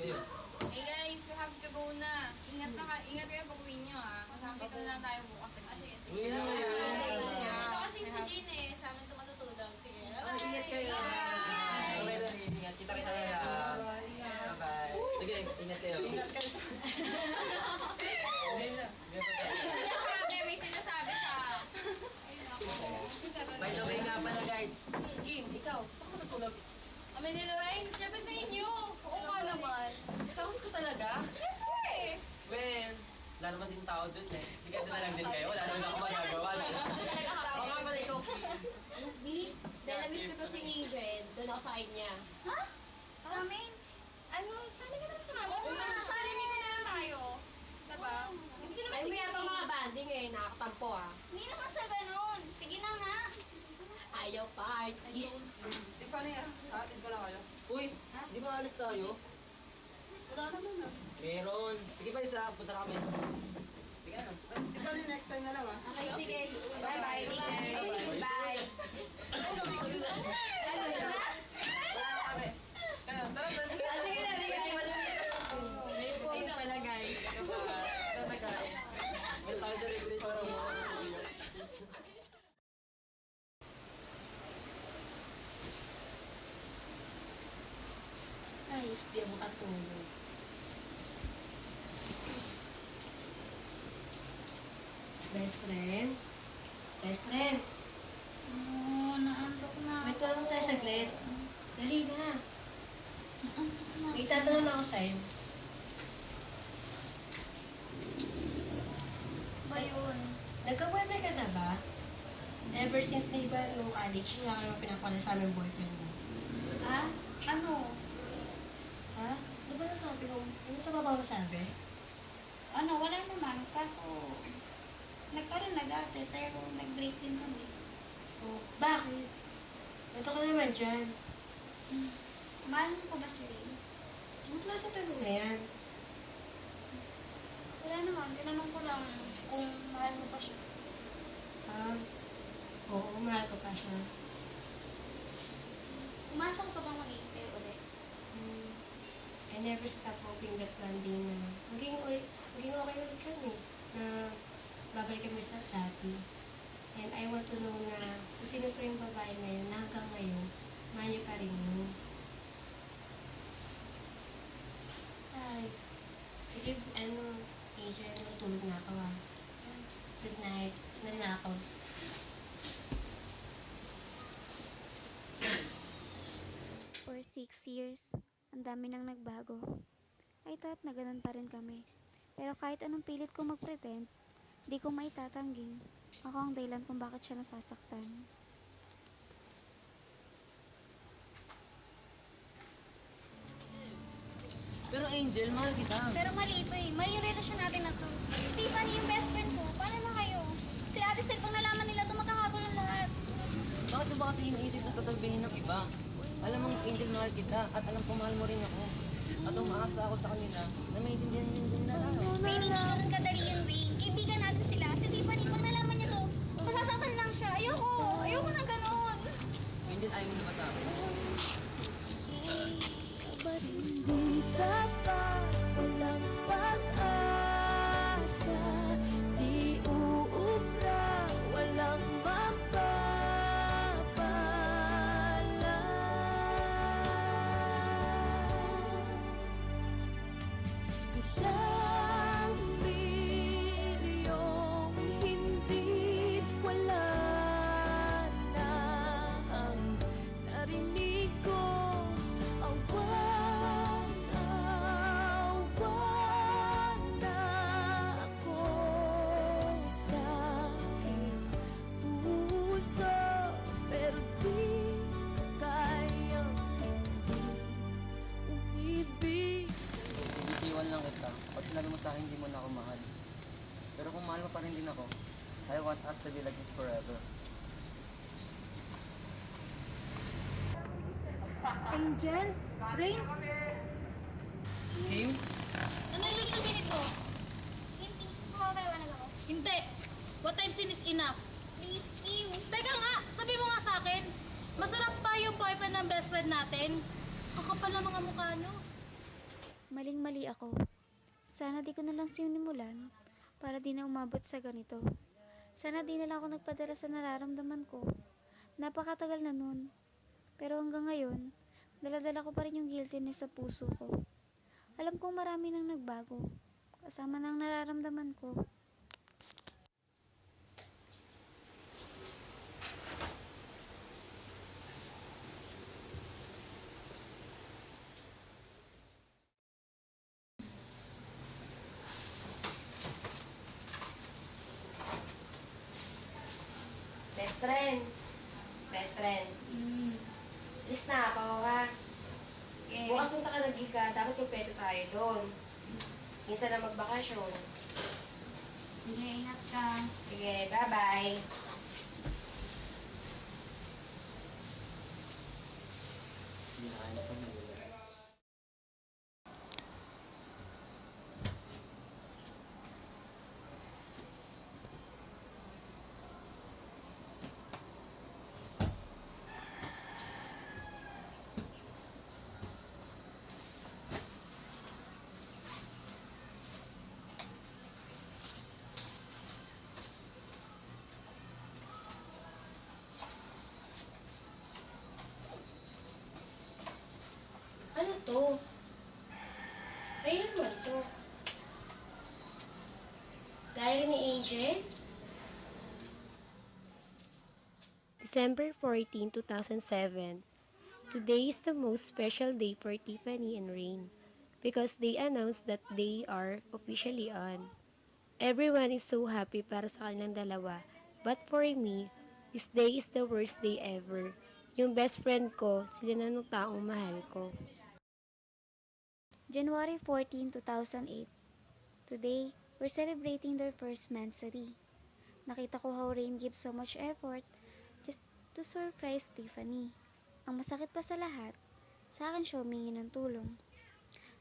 Kayo. Hey guys, we have to go na. Ingat kayo pag uwi niyo ha. Kasama kita na lang tayo bukas. Sige. Uwi na kayo. Ito kasi si Jean eh, sa amin ito matutulog. Sige. Ingat kayo. Okay lang, ingat. Kita-kita na lang. Bye-bye. Sige, ingat kayo. Ingat kayo sa... May sinasabi siya. Ayun ako. By the way nga pala guys, Kim, ikaw, saan ka natulog? Kami ni Lorraine, syempre sa inyo. Oo nga naman. Sa house ko talaga? Siyempre. Well, wala naman din tao dun eh. Sige, doon na lang din kayo. Wala naman ako magagawa. Oo nga pala ikaw, Kim. dahil na-miss ko to si Angel, doon ako sa kanya. Ha? Sa amin? Ano? Sa amin ka naman sumama? Oo nga. Sa amin ko na lang tayo. Diba? Hindi ko naman Ay, sige may itong mga banding eh, nakakatampo ah. Hindi naman sa ganun. Sige na nga. Ayaw party. Tiffany, hatid ko lang kayo. Uy, di ba alis tayo? Wala naman ah. Meron. Sige pa isa, punta na kami. Sige na. Tiffany, next time na lang ah. Okay, sige. Bye-bye. Bye. Ano na? Wala na kami. Kaya, tara, tara. Sige na, Ayun pala guys. Tara na guys. May tayo sa regulator mo. Guys, di ako katulog. Best friend? Best friend? Oo, naantok na. May tulong tayo saglit. Dali na. Naantok na. May tatanong ako sa'yo. Ba yun? Nagka-boyfriend ka na ba? Ever since na iba nung college, yung nga naman pinapala sa aming boyfriend mo. Ah? Ano? Ha? Ano ba nasabi ko? Ano sa baba mo sabi? Ano, wala naman. Kaso, nagkaroon na dati, pero nag-break din kami. Oh, bakit? Ito ka naman dyan. Mahal mo ko ba si Ray? Ano klase tanong na yan? Wala naman. Tinanong ko lang kung mahal mo pa siya. Ah, oo, mahal ko pa siya. Umasa ka pa bang magiging kayo ulit? I never stop hoping that one day na maging okay ulit kami. Na babalik kami sa dati. And I want to know na kung sino po yung babae na yun na hanggang ngayon, mahal niyo pa rin yun. Guys, sige, Angel, natulog na ako ah. Good night. Good na ako. For 6 years, ang dami nang nagbago. I thought na ganun pa rin kami. Pero kahit anong pilit ko mag-pretend, di ko maitatangging. Ako ang dahilan kung bakit siya nasasaktan. Pero Angel, mahal kita. Pero mali ito eh. Mali yung relasyon natin na to. Tiffany yung best friend ko. Paano na kayo? Si Ate Sel, pag nalaman nila ito, magkakagulo lahat. Bakit mo ba kasi iniisip na sasabihin ng iba? Alam mo, Angel, mahal kita at alam ko mahal mo rin ako. At umaasa ako sa kanila na maintindihan din nila. May hindi ganun kadali yun, Wayne. Kaibigan natin sila. Si Tiffany, pag nalaman niya to, masasaktan lang siya. Ayoko. Ayoko na ganun. Angel, ayaw mo na ba sa akin? Ba't hindi dapat walang pag-asa? Di uubra, walang mapapala. Ilang milyong hindit wala na ang narinig ko. Bitiwan lang kita. Pag sinabi mo sa akin, hindi mo na ako mahal. Pero kung mahal mo pa rin din ako, I want us to be like this forever. Angel? Rain? Kim? Ano yung sabihin mo? Kim, please, makakaiwanan ako. Hindi. What I've seen is enough. Please, Kim. Teka nga, sabi mo nga sa akin, masarap pa yung boyfriend ng best friend natin. Kakapal na mga mukha nyo. Maling-mali ako. Sana di ko na lang sinimulan para di na umabot sa ganito. Sana di na lang ako nagpadala sa nararamdaman ko. Napakatagal na nun. Pero hanggang ngayon, daladala ko pa rin yung guiltiness sa puso ko. Alam kong marami nang nagbago. Kasama ng nararamdaman ko. Best friend. Best friend. Alis na ako, ha? Bukas punta ka ng Giga, dapat kumpleto tayo doon. Minsan na magbakasyon. Sige, ingat ka. Sige, bye-bye. Hindi na kaya na pag naglalaro. Ano to? Ayun naman to. Diary ni Angel? December 14, 2007. Today is the most special day for Tiffany and Rain because they announced that they are officially on. Everyone is so happy para sa kanilang dalawa. But for me, this day is the worst day ever. Yung best friend ko, sila na nung taong mahal ko. January 14, 2008. Today, we're celebrating their first mansary. Nakita ko how Rain gives so much effort just to surprise Tiffany. Ang masakit pa sa lahat, sa akin siya humingi ng tulong.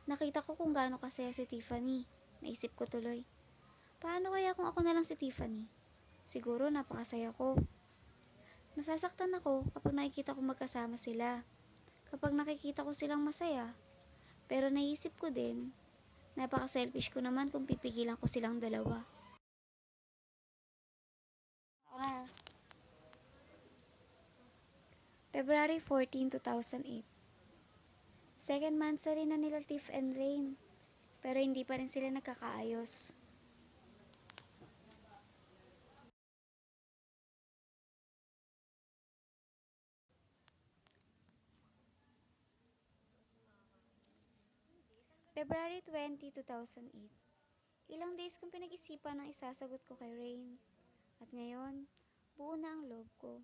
Nakita ko kung gaano kasaya si Tiffany. Naisip ko tuloy, paano kaya kung ako na lang si Tiffany? Siguro napakasaya ko. Nasasaktan ako kapag nakikita ko magkasama sila. Kapag nakikita ko silang masaya. Pero naisip ko din, napaka-selfish ko naman kung pipigilan ko silang dalawa. Ako na. February 14, 2008. Second month sa rin na nila Tiff and Rain, pero hindi pa rin sila nagkakaayos. February 20, 2008. Ilang days kong pinag-isipan ang isasagot ko kay Rain. At ngayon, buo na ang loob ko.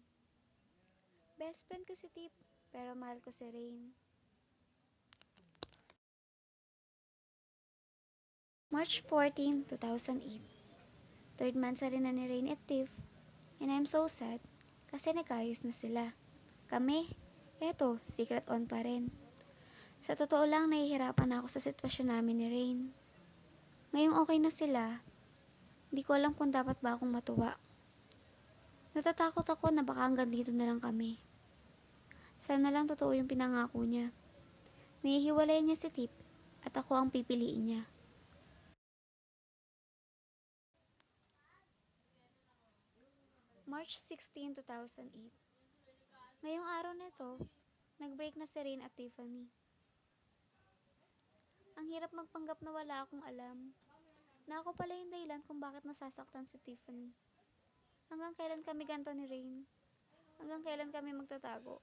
Best friend ko si Tip, pero mahal ko si Rain. March 14, 2008. Third month sa rin na ni Rain at Tiff, and I'm so sad kasi nagkaayos na sila. Kami, eto, secret on pa rin. Sa totoo lang, nahihirapan ako sa sitwasyon namin ni Rain. Ngayong okay na sila, hindi ko alam kung dapat ba akong matuwa. Natatakot ako na baka hanggang dito na lang kami. Sana lang totoo yung pinangako niya. Nahihiwalay niya si Tip at ako ang pipiliin niya. March 16, 2008. Ngayong araw na ito, nag-break na si Rain at Tiffany. Ang hirap magpanggap na wala akong alam. Na ako pala yung dahilan kung bakit nasasaktan si Tiffany. Hanggang kailan kami ganito ni Rain? Hanggang kailan kami magtatago?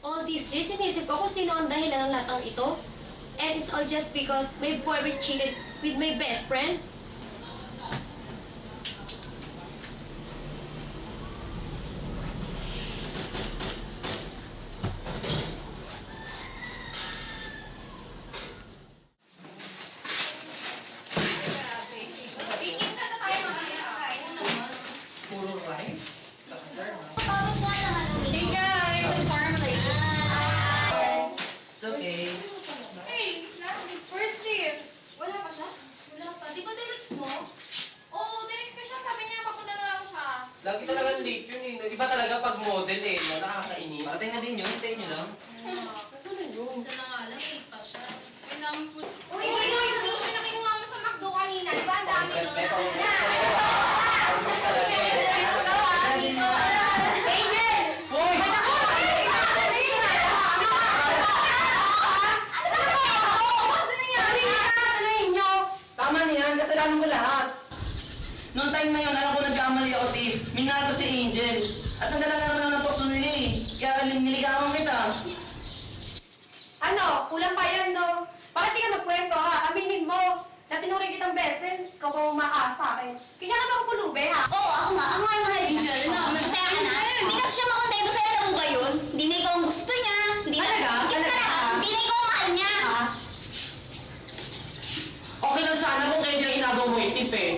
All these years, inisip ko kung sino ang dahilan ng lahat ng ito. And it's all just because my boyfriend cheated with my best friend. Puro rice? Sir, Hey guys, I'm sorry I'm late. It's okay. Hey, first day. Wala pa siya? Wala pa. Di ba dinex mo? Oo, dinex ko siya. Sabi niya, papunta na ako siya. lagi talaga late yun eh. Iba talaga pag model eh, no? Nakakainis. Parating na din yun, hintayin nyo lang. Kasi na yun. Isa na nga lang, late pa siya. Kailangan po... Uy, hindi mo yung tissue na kinuha mo sa McDo kanina. Di ba ang dami nun? May Nasaan na? Pag talaga eh. Hoy! Tama na yan, kasalanan ko lahat. Noong time na yun, alam ko nagkamali ako, Tiff. Minahal ko si Angel. At nagdalala naman ako ng tukso nila eh. Kaya niligawan kita. Ano? Kulang pa yan, no? Bakit di ka magkwento, ha? Aminin mo na tinuring kitang best friend, ikaw pa umakas sa akin. Kanya ka ba ako pulube, ha? Oo, ako nga ang mahal Angel. Masaya ka na? Hindi kasi siya makontento sa'yo, alam mo ba yun? Hindi na ikaw ang gusto niya. Hindi na Hindi na ikaw ang mahal niya. Okay lang sana kung kayo yung inagaw mo itip eh.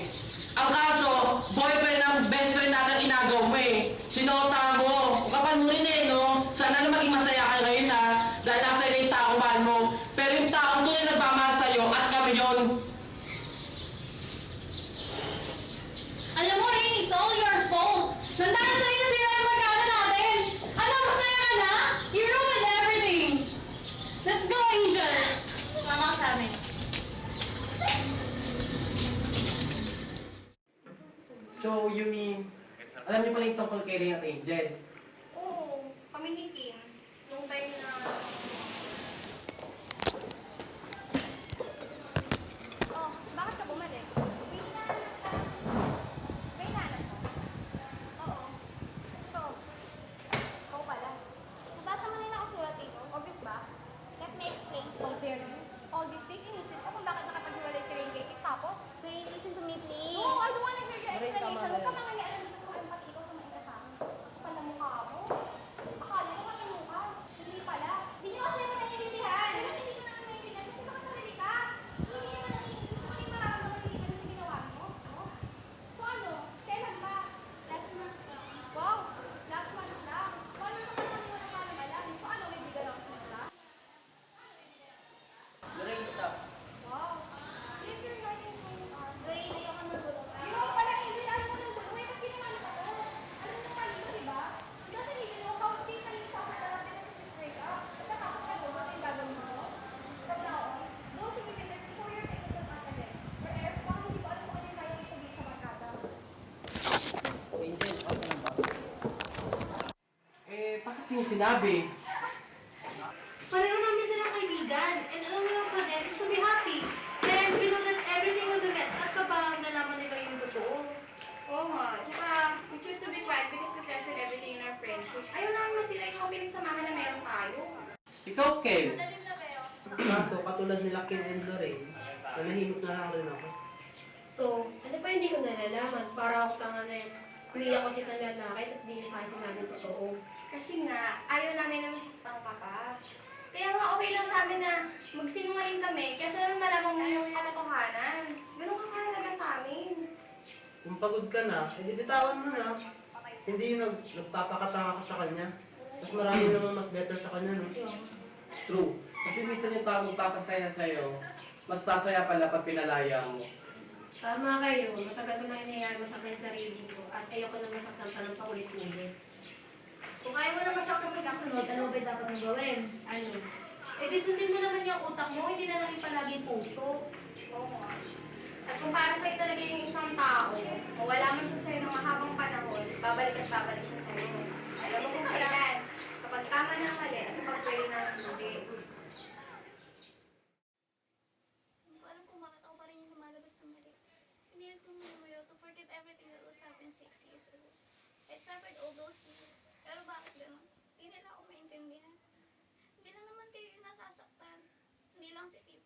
Ang kaso, boyfriend ng best friend natin inagaw mo eh. Sinota mo. Kapal mo rin eh, no? Sana na maging masaya ka ngayon ha. Dahil nasa na yung taong mahal mo. Pero yung taong tunay nagmamahal sa'yo at kami yun. Alam mo, Rin, it's all your fault. Nandang sa'yo na sila yung magkano natin. Ano, masaya ka na? You ruined everything. Let's go, Angel. Sumama ka sa amin. So, you mean, alam niyo pala yung tungkol kay Ring at Angel? Oo, kami ni Kim. Nung time na... Oh, bakit ka bumalik? May hinahanap ka. May hinahanap ka? Oo. So, ikaw pala. Nabasa mo na yung nakasulat dito. Obvious ba? Let me explain, please. All these days, inisip ko kung bakit nakapaghiwalay si Rain kay Tip. Tapos, Rain, listen to me, please. no, I don't wanna hear your explanation. Huwag ka mga nialam dito kung empathy ikaw sa mga kasama. Pala mukha Hindi niyo sinabi. Pareho namin silang kaibigan. And all we want for them is to be happy. And we know that everything will be messed up kapag nalaman nila yung totoo. Oo nga. Tsaka, we choose to be quiet because we treasure everything in our friendship. Ayaw namin masira yung pinagsamahan na meron tayo. Ikaw, Ken. Kaso, katulad nila Kim and Lorraine, nanahimik na lang rin ako. So, ano pa hindi ko nalalaman? Para ako tanga na yun. Umiyak ako sa isang lalaki at hindi niya sa akin sinabi ng totoo. Kasi nga, ayaw namin na masaktan ka pa. Kaya nga okay lang sa amin na magsinungaling kami kaysa naman malamang na yung katotohanan. Ganun ka kahalaga sa amin. Kung pagod ka na, edi bitawan mo na. Hindi yung nagpapakatanga ka sa kanya. Mas marami naman mas better sa kanya, no? True. Kasi minsan yung tao magpapasaya sa'yo, mas sasaya pala pag pinalaya mo. Tama kayo. Matagal ko na hinayaan masaktan yung sarili ko at ayoko na masaktan pa ng paulit-ulit. Kung ayaw mo na masaktan sa susunod, ano ba dapat mong gawin? Ano? Eh di sundin mo naman yung utak mo, hindi na lang yung palaging puso. Oo nga. At kung para sa'yo talaga yung isang tao, mawala man siya sa'yo ng mahabang panahon, babalik at babalik siya sa'yo. Alam mo kung kailan, kapag tama na ang mali, at kapag pwede na ang hindi. Hindi ko alam kung bakit ako pa rin yung lumalabas ng mali. Pinilit kong lumuyo to forget everything that was happened 6 years ago. I suffered all those years. Pero bakit ganun? Hindi nila ako maintindihan. Hindi lang naman kayo yung nasasaktan. Hindi lang si Tip.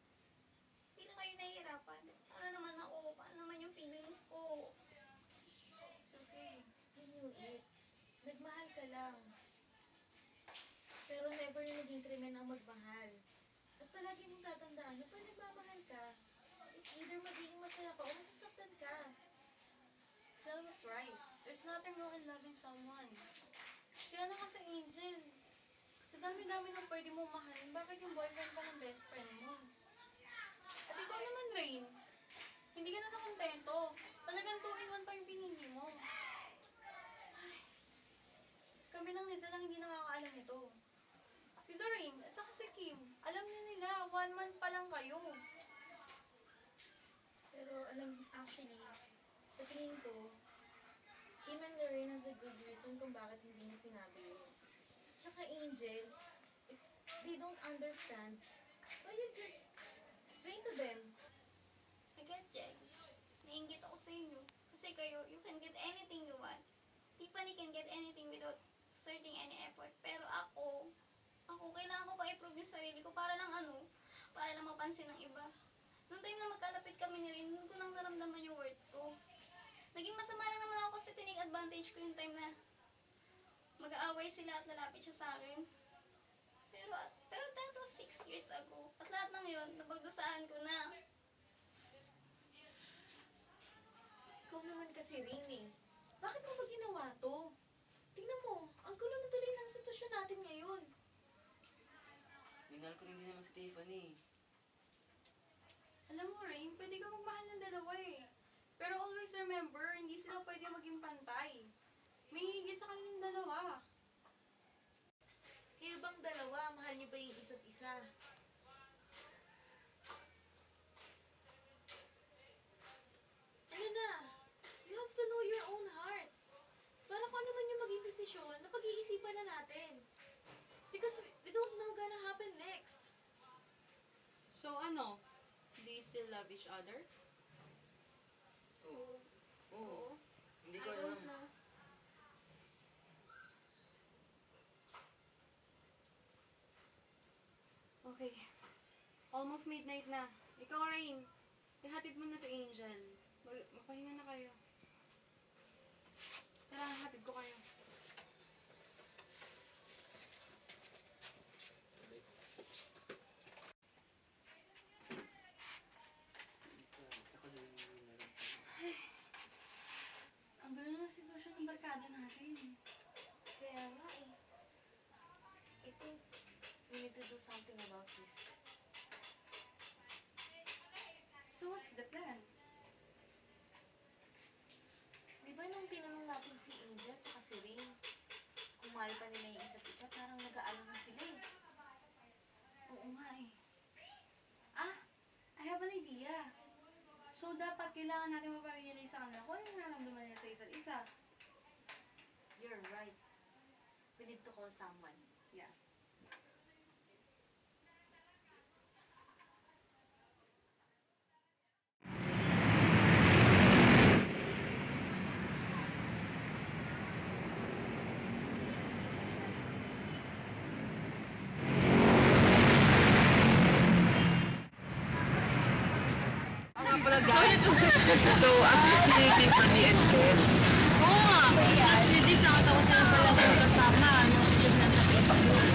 Hindi lang kayo nahihirapan. Ano naman ako? Paano naman yung feelings ko? It's okay. I knew it. Nagmahal ka lang. Pero never yung naging krimen ang magmahal. At palagi mong tatandaan na pag nagmamahal ka, it's either magiging masaya ka o masasaktan ka. Sel was right. There's nothing wrong in loving someone. Kaya na kasi Angel, sa dami-dami ng pwede mong mahalin, bakit yung boyfriend pa ng best friend mo? At ikaw naman, Rain, hindi ka na nakontento. Talagang 2-in-1 pa yung pinili mo. Ay, kami lang ni Zel ang hindi nakakaalam nito. Si Lorraine at saka si Kim, alam na nila, 1 month pa lang kayo. Pero actually, sa tingin ko, Kim and Lorraine has a good reason kung bakit hindi niya sinabi yun. Tsaka Angel, if they don't understand, why you just explain to them? I get jealous. Naiingit ako sa inyo. Kasi kayo, you can get anything you want. Tiffany can get anything without exerting any effort. Pero ako, kailangan ko pa i-prove yung sarili ko para lang para lang mapansin ng iba. Noong time na magkalapit kami ni Rin, doon ko lang naramdaman yung worth ko. Naging masama lang naman ako kasi tinig advantage ko yung time na mag-aaway sila at lalapit siya sa akin. Pero that was 6 years ago. At lahat ng yun, napagdusaan ko na. Ikaw naman kasi Rin eh. Bakit mo ba ginawa to? Tingnan mo, ang gulo na tuloy ng sitwasyon natin ngayon. Minahal ko rin din naman si Tiffany. Alam mo, Rain, pwede ka magmahal ng dalawa eh. Pero always remember, hindi sila pwede maging pantay. May higit sa kanilang dalawa. Kayo bang dalawa, mahal niyo ba yung isa't isa? Ano na? You have to know your own heart. Para kung ano man yung maging desisyon, napag-iisipan na natin. Because we don't know gonna happen next. So ano? Do you still love each other? Oo. Hindi ko I alam. don't know. Okay. Almost midnight na. Ikaw, Rain. Ihatid mo na si Angel. Magpahinga na kayo. Tara, hatid ko kayo. Ang gulo ng sitwasyon ng barkada natin. Kaya nga eh. I think we need to do something about this. So what's the plan? Di ba nung tinanong natin si Angel at si Rin, kung mahal pa nila yung isa't isa, parang nag-aalangan sila eh. Oo nga eh. I have an idea. So dapat kailangan natin maparealize sa kanila kung ano nararamdaman nila sa isa't isa. You're right. We need to call someone. Yeah. So, actually, si Tiffany and Ken. Oo nga. Last few days nakita ko sila pala kasama. Nung nasa Facebook.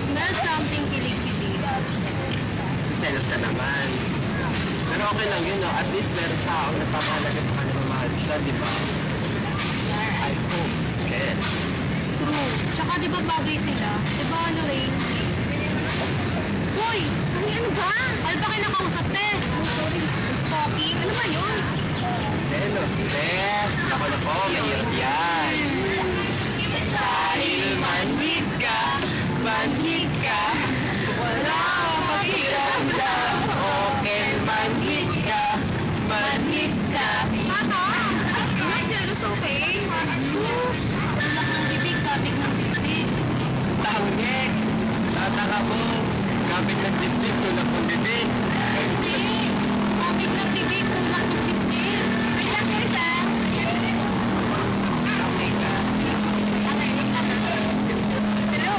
Smell something kilig-kilig. Selos ka naman. Pero okay lang yun, no? At least meron taong nagpapahalaga sa kanya mahal siya, di ba? I hope it's Ken. True. Tsaka di ba bagay sila? Di ba ano Rain? Hoy! Ano ba? Ano ba kinakausap te? Sorry. Stalking? Ano ba yun? Selos, Beth. Ako, mahirap yan. Dahil manhid ka, wala akong pakiramdam. Okay, manhid ka. Mata! Ay, jealous, okay? Tulak ng bibig, kapit ng bibig. Tahongek. Tataka mo. Kapit ng dibdib, tulak ng bibig. Hindi! Kapit ng bibig, tulak ng bibig. Ay, lang guys ah! Okay ka. Hello!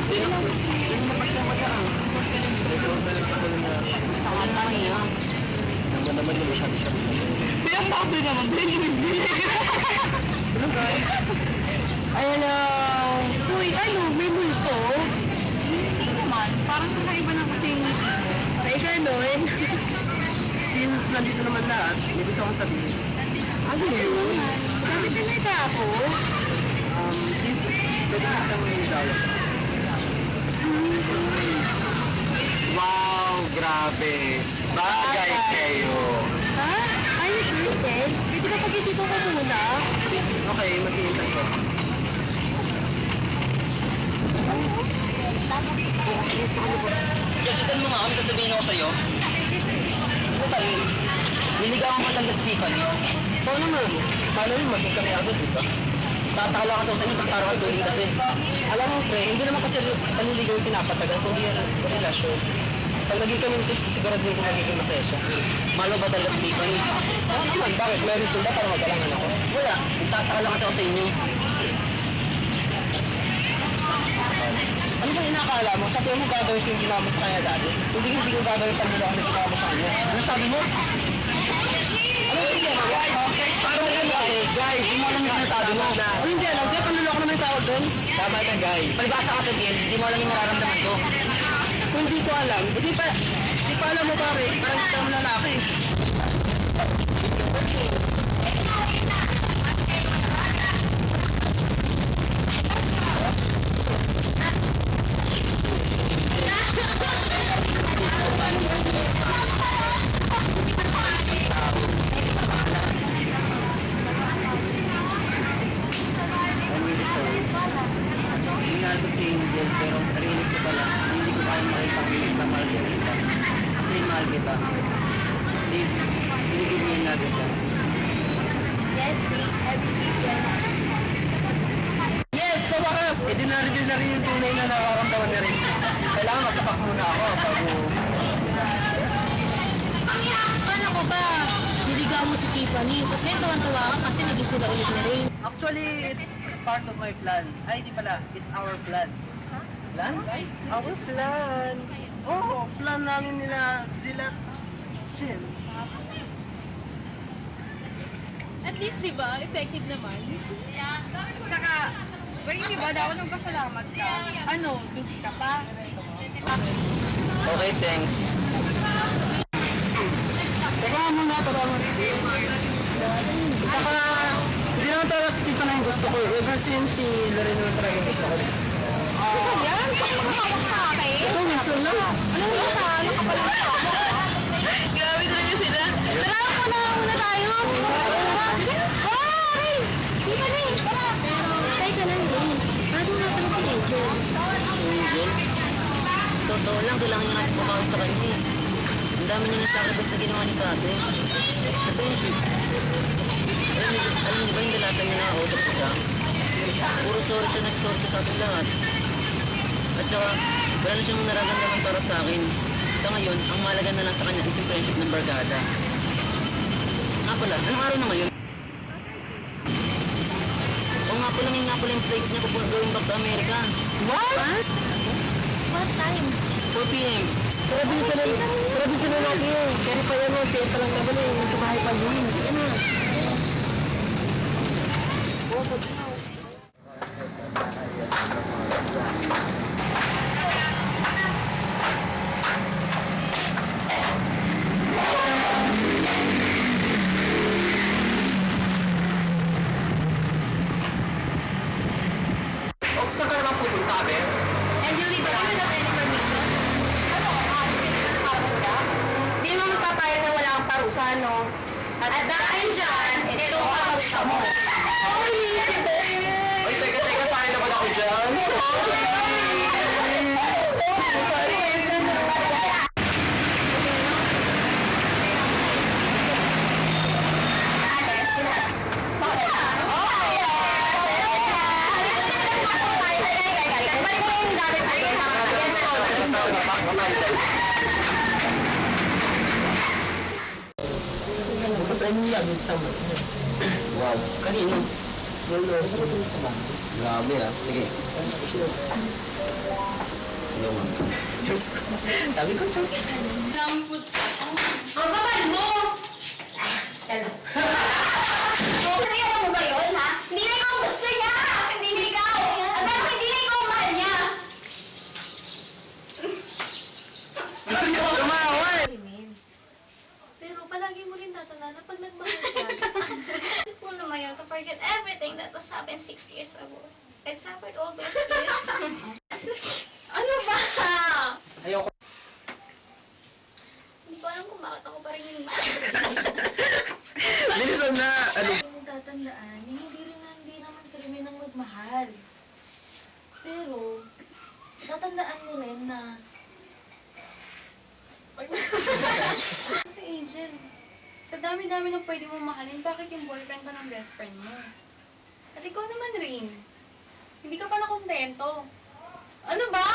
Sino na pa siya mag-aang? Ito na niya. Naman yung masyado siya bilis. Kaya papi naman, Hello guys! Ay, hello! Uy, ano? May multo? Hindi naman. Parang kakaiba na kasing... Ay, gano'n. Since nandito naman lahat, may gusto akong sabihin. Ano yun? Bakit nalita ako? Pwede na kitang may dawag. Wow, grabe! Bagay kayo! Ha? Are you sure, Ted? Pwede ka pag-isito ko muna? Okay, mag-iintay ko. Gasitan mo nga ako, sasabihin ako sa'yo. Ano tayo? Niligawan ko lang si Tiffany. Oo naman. Paano yun? Maging kami agad, di ba? Tatakala ka sa inyo, pagkaro ka tuloy kasi. Alam mo, pre, hindi naman kasi paliligaw yung pinapatagal, kundi yan relasyon. Pag naging kami nito, sisiguraduhin ko magiging masaya siya. Malo ba talaga si Tiffany? Oo naman, bakit? May reason ba para magalangan ako? Wala, nagtatakala kasi ako sa inyo. Ano ba inakala mo? Sa tingin mo gagawin ko yung ginawa mo sa kanya dati? Hindi ko gagawin pag nila ako na ginawa mo sa kanya. Ano sabi mo? Ano yung ginawa mo? Parang yan guys, hindi mo alam yung sinasabi mo. Ano hindi alam? Kaya panluloko naman yung tawag doon? Tama na guys. Palibasa ka sa Ken, hindi mo alam yung nararamdaman ko. Kung hindi ko alam, hindi pa alam mo pare, parang hindi ka mo lalaki. Hinahal ko si Angel, pero realize ko pala, hindi ko kaya makipag-inig na mahal si Rita. Kasi mahal kita. Dave, will you give me another chance? Yes, Dave, I will give you a Yes! Sa wakas! Eh, di na-reveal na rin yung tunay na nararamdaman na rin. Kailangan masapak muna ako bago... Paano ko ba? Niligaw mo si Tiffany. Kasi tuwan-tuwa ka kasi naging sila ulit na rin. Actually, it's part of my plan. Ay, di pala. It's our plan. Plan? Our plan. Oo, plan namin nila sila Jen. At least, di ba? Effective naman. Saka, di ba? Daw nang pasalamat ka. Ano? Hindi ka pa? Okay, thanks. Teka muna, para mo. Saka, hindi naman talaga si Tiffany yung gusto ko. Ever since si Lorena naman talaga yung gusto ko. Yan? Saan mo nakawak sa akin? Ito, minsan lang. Ano mo sa ano ka pala? Grabe talaga sila. Tara, muna tayo. Ay! Tiffany! Tara! Teka lang din. Bago nga pala si Angel. Si Angel? Sa totoo lang, kailangan niya natin pumawi sa kanya. Ang dami niya ng sacrifice na ginawa niya sa atin. Sa friendship. Alam alam niyo ba yung dalatan niya nakausap ko siya? Puro sorry siya, nag-sorry siya sa ating lahat. At saka, wala na siyang nararamdaman para sa akin. Sa ngayon, ang mahalaga na lang sa kanya is yung friendship ng barkada. Nga pala, anong araw na ngayon? Oo nga pala, ngayon nga pala yung flight niya going back to America. What? What time? 4 p.m. Grabe sila lagi eh. Kaya pa yan mo, kaya pa lang naman eh. Nasa bahay pa yun. Yan na. Oh, saan ka naman pupunta, Be? And you leave again without any permission? Ano? Hindi naman magpapayag na wala kang parusa, no? At dahil dyan, ito ang parusa mo. Ay, teka, saan naman ako dyan? Because I'm in love with someone else. Wow. Kanino? Grabe ah. Sige. Cheers. Hello, ma'am. Cheers. Sabi ko, cheers. Ang kapal mo! Hello. Kasi alam mo ba yun, ha? Hindi na ikaw ang gusto niya! Hindi na ikaw! At dahil hindi na ikaw ang mahal niya! Pero palagi mo rin tatandaan na pag nagmahal ka. Kung naman yun, to forget everything that was happened 6 years ago. It suffered all those years. Ano ba? Ayoko. Hindi ko alam kung bakit ako pa rin yung Bilisan na! Ano? Yung tatandaan, hindi naman kami nang magmahal. Pero, tatandaan mo rin na Si Angel, sa dami-dami na pwede mong mahalin, bakit yung boyfriend ka ng best friend mo? At ikaw naman rin, hindi ka pala kontento. Ano ba?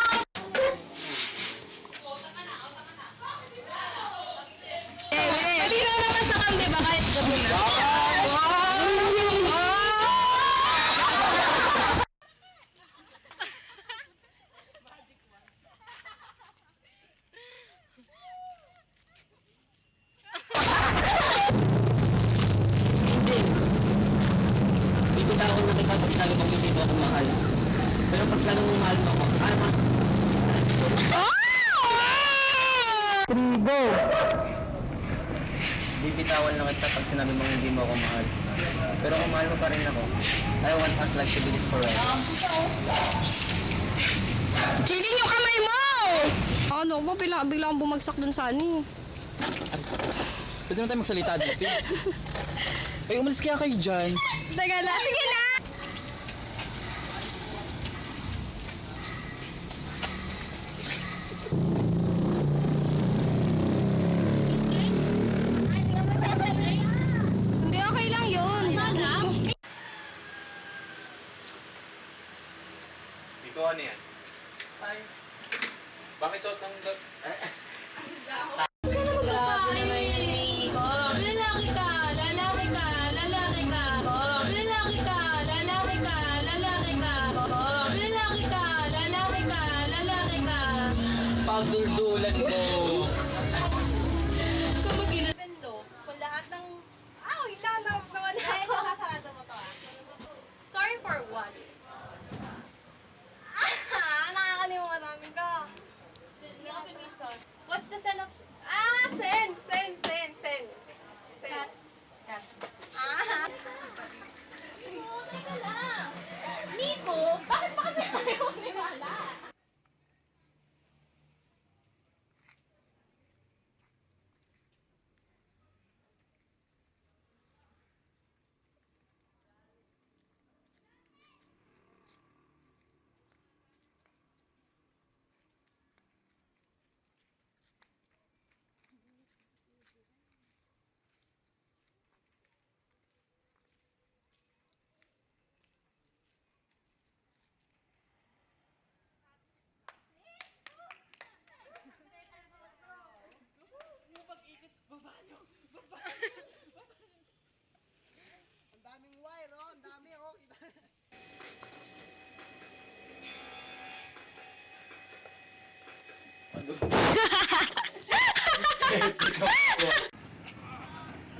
Malinaw naman sa kamdi ba kahit gabi na? Bibitawan na kita pag sinabi kong hindi mo ako mahal. Pero pag sinabi mong mahal mo ako, Tribo! Bibitawan lang kita pag sinabi mong hindi mo ako mahal. Pero kung mahal mo pa rin ako, I want us like to do this forever. Chilin yung kamay mo! Ano ba? Bigla akong bumagsak dun sa ani. Pwede na tayo magsalita dito. Ay, umalis kaya kayo dyan. Teka lang. Sige na! Hindi, okay lang yun. Ikaw ano yan? Bakit suot ng... Grabe naman yan, Miko. Lalaki ka, lalaki ka, lalaki ka. Lalaki ka, lalaki ka, lalaki ka. Lalaki ka, lalaki ka, lalaki ka. Pagduldulan mo. Kung mag-inabendo, kung lahat ng... ilalap naman ako. Ito, kasarado mo to Sorry for what? Nakakalimutan ka. What's the sense of... sense! Nico, bakit pa kasi ayaw maniwala? Ano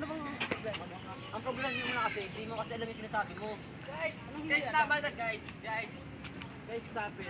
bang problema mo? Ang problema mo na kasi, hindi mo kasi alam yung sinasabi mo. Guys, Anong hindi guys, alam? tama na guys. Guys, stop it.